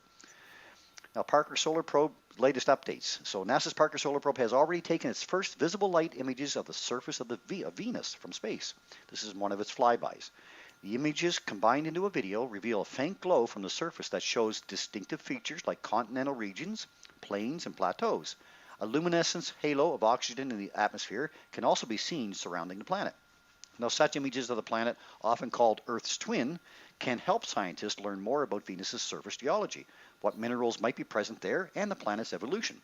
Now, Parker Solar Probe latest updates. So NASA's Parker Solar Probe has already taken its first visible light images of the surface of Venus from space. This is one of its flybys. The images combined into a video reveal a faint glow from the surface that shows distinctive features like continental regions, plains, and plateaus. A luminescent halo of oxygen in the atmosphere can also be seen surrounding the planet. Now, such images of the planet, often called Earth's twin, can help scientists learn more about Venus's surface geology, what minerals might be present there, and the planet's evolution.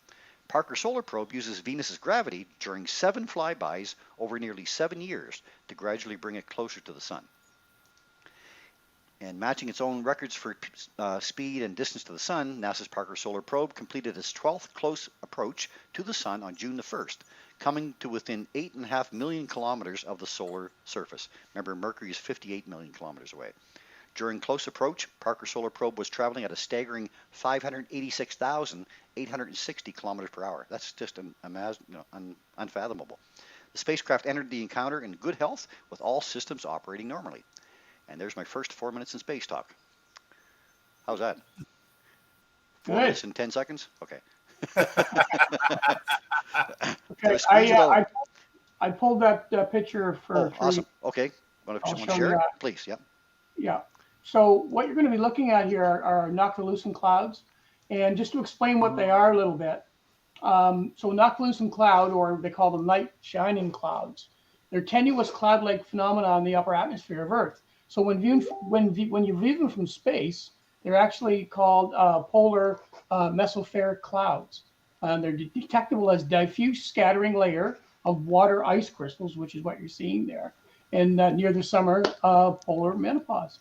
Parker Solar Probe uses Venus's gravity during 7 flybys over nearly 7 years to gradually bring it closer to the sun. And matching its own records for speed and distance to the sun, NASA's Parker Solar Probe completed its 12th close approach to the sun on June the 1st, coming to within 8.5 million kilometers of the solar surface. Remember, Mercury is 58 million kilometers away. During close approach, Parker Solar Probe was traveling at a staggering 586,860 kilometers per hour. That's just unfathomable. The spacecraft entered the encounter in good health with all systems operating normally. And there's my first 4 minutes in space talk. How's that? 4 minutes and 10 seconds? Okay. Okay, I pulled that picture for. Oh, awesome. Okay. Want to share it? Please, yeah. Yeah. So what you're going to be looking at here are Noctilucent Clouds. And just to explain what they are a little bit. So Noctilucent Cloud, or they call them night shining clouds, they're tenuous cloud-like phenomena in the upper atmosphere of Earth. So when you view them from space, they're actually called polar mesophotic clouds. They're detectable as diffuse scattering layer of water ice crystals, which is what you're seeing there. And near the summer, polar mesopause.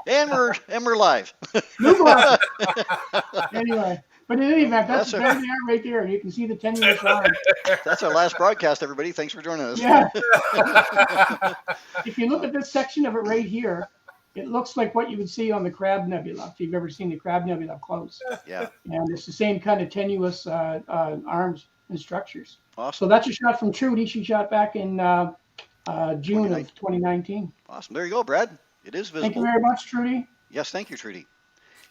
And we're live. Anyway, but in any event, that's there they are right there. You can see the tenuous line. That's our last broadcast, everybody. Thanks for joining us. Yeah. If you look at this section of it right here, it looks like what you would see on the Crab Nebula, if you've ever seen the Crab Nebula up close. Yeah. And it's the same kind of tenuous arms and structures. Awesome. So that's a shot from Trudy. She shot back in June of 2019. Awesome. There you go, Brad. It is visible. Thank you very much, Trudy. Yes, thank you, Trudy.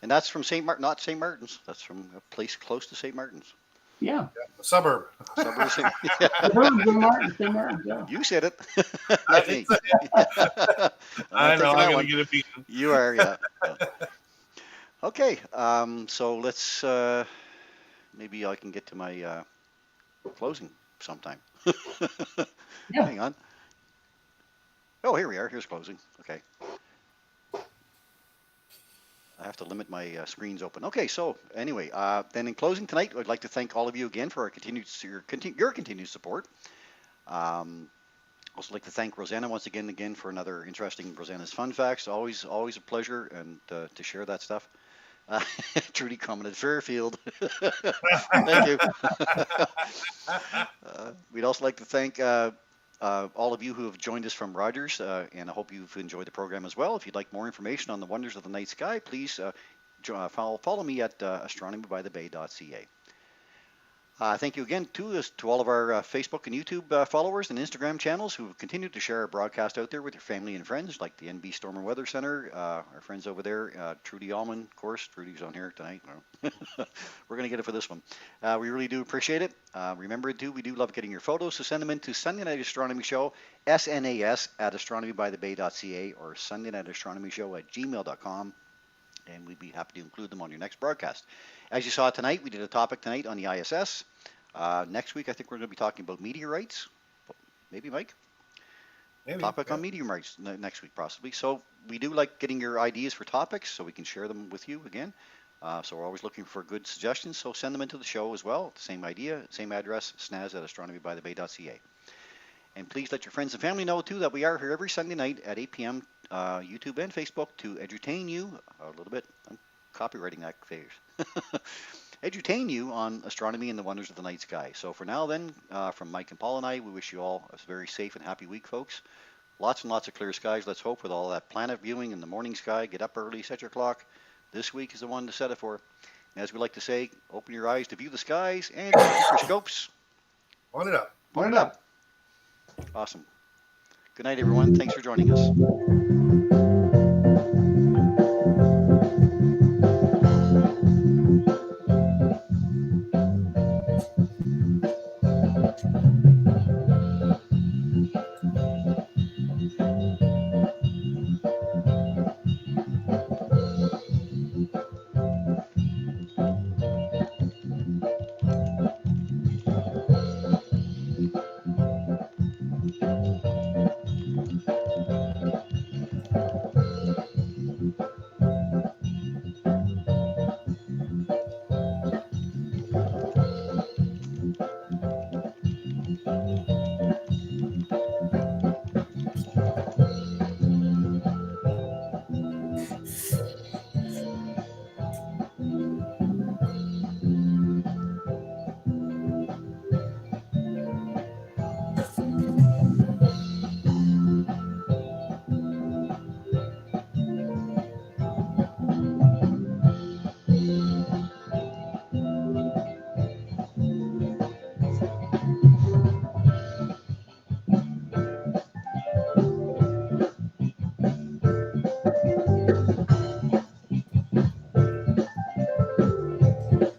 And that's from St. Martin, not St. Martin's. That's from a place close to St. Martin's. Yeah. A suburb. Suburb of St. St. Martin's, yeah. You said it. Not me. I know, I'm going to get it beaten. You are, yeah. Okay, so let's, maybe I can get to my closing sometime. Yeah. Hang on. Oh, here we are. Here's closing. Okay. I have to limit my screens open. Okay, so anyway, then in closing tonight, I'd like to thank all of you again for your continued support. Also like to thank Rosanna once again for another interesting Rosanna's Fun Facts. Always a pleasure and to share that stuff. Trudy commented, Fairfield. Thank you. We'd also like to thank all of you who have joined us from Rogers, and I hope you've enjoyed the program as well. If you'd like more information on the wonders of the night sky, please follow me at astronomybythebay.ca. Thank you again to all of our Facebook and YouTube followers and Instagram channels who have continued to share our broadcast out there with your family and friends, like the NB Storm and Weather Center, our friends over there, Trudy Allman, of course. Trudy's on here tonight. No. We're going to get it for this one. We really do appreciate it. Remember, we do love getting your photos, so send them in to Sunday Night Astronomy Show, SNAS at astronomybythebay.ca or Sunday Night Astronomy Show at gmail.com. And we'd be happy to include them on your next broadcast. As you saw tonight, we did a topic tonight on the ISS. Next week, I think we're going to be talking about meteorites. Maybe, Mike? Maybe, Topic yeah. on meteorites next week, possibly. So we do like getting your ideas for topics so we can share them with you again. So we're always looking for good suggestions. So send them into the show as well. Same idea, same address, SNAS at astronomybythebay.ca. And please let your friends and family know, too, that we are here every Sunday night at 8 p.m. YouTube and Facebook to edutain you a little bit. I'm copywriting that phase. Edutain you on astronomy and the wonders of the night sky. So for now then, from Mike and Paul and I, we wish you all a very safe and happy week, folks. Lots and lots of clear skies, let's hope, with all that planet viewing in the morning sky. Get up early, set your clock. This week is the one to set it for. As we like to say, open your eyes to view the skies and keep your scopes. Point it up. Point it up. Awesome. Good night, everyone. Thanks for joining us.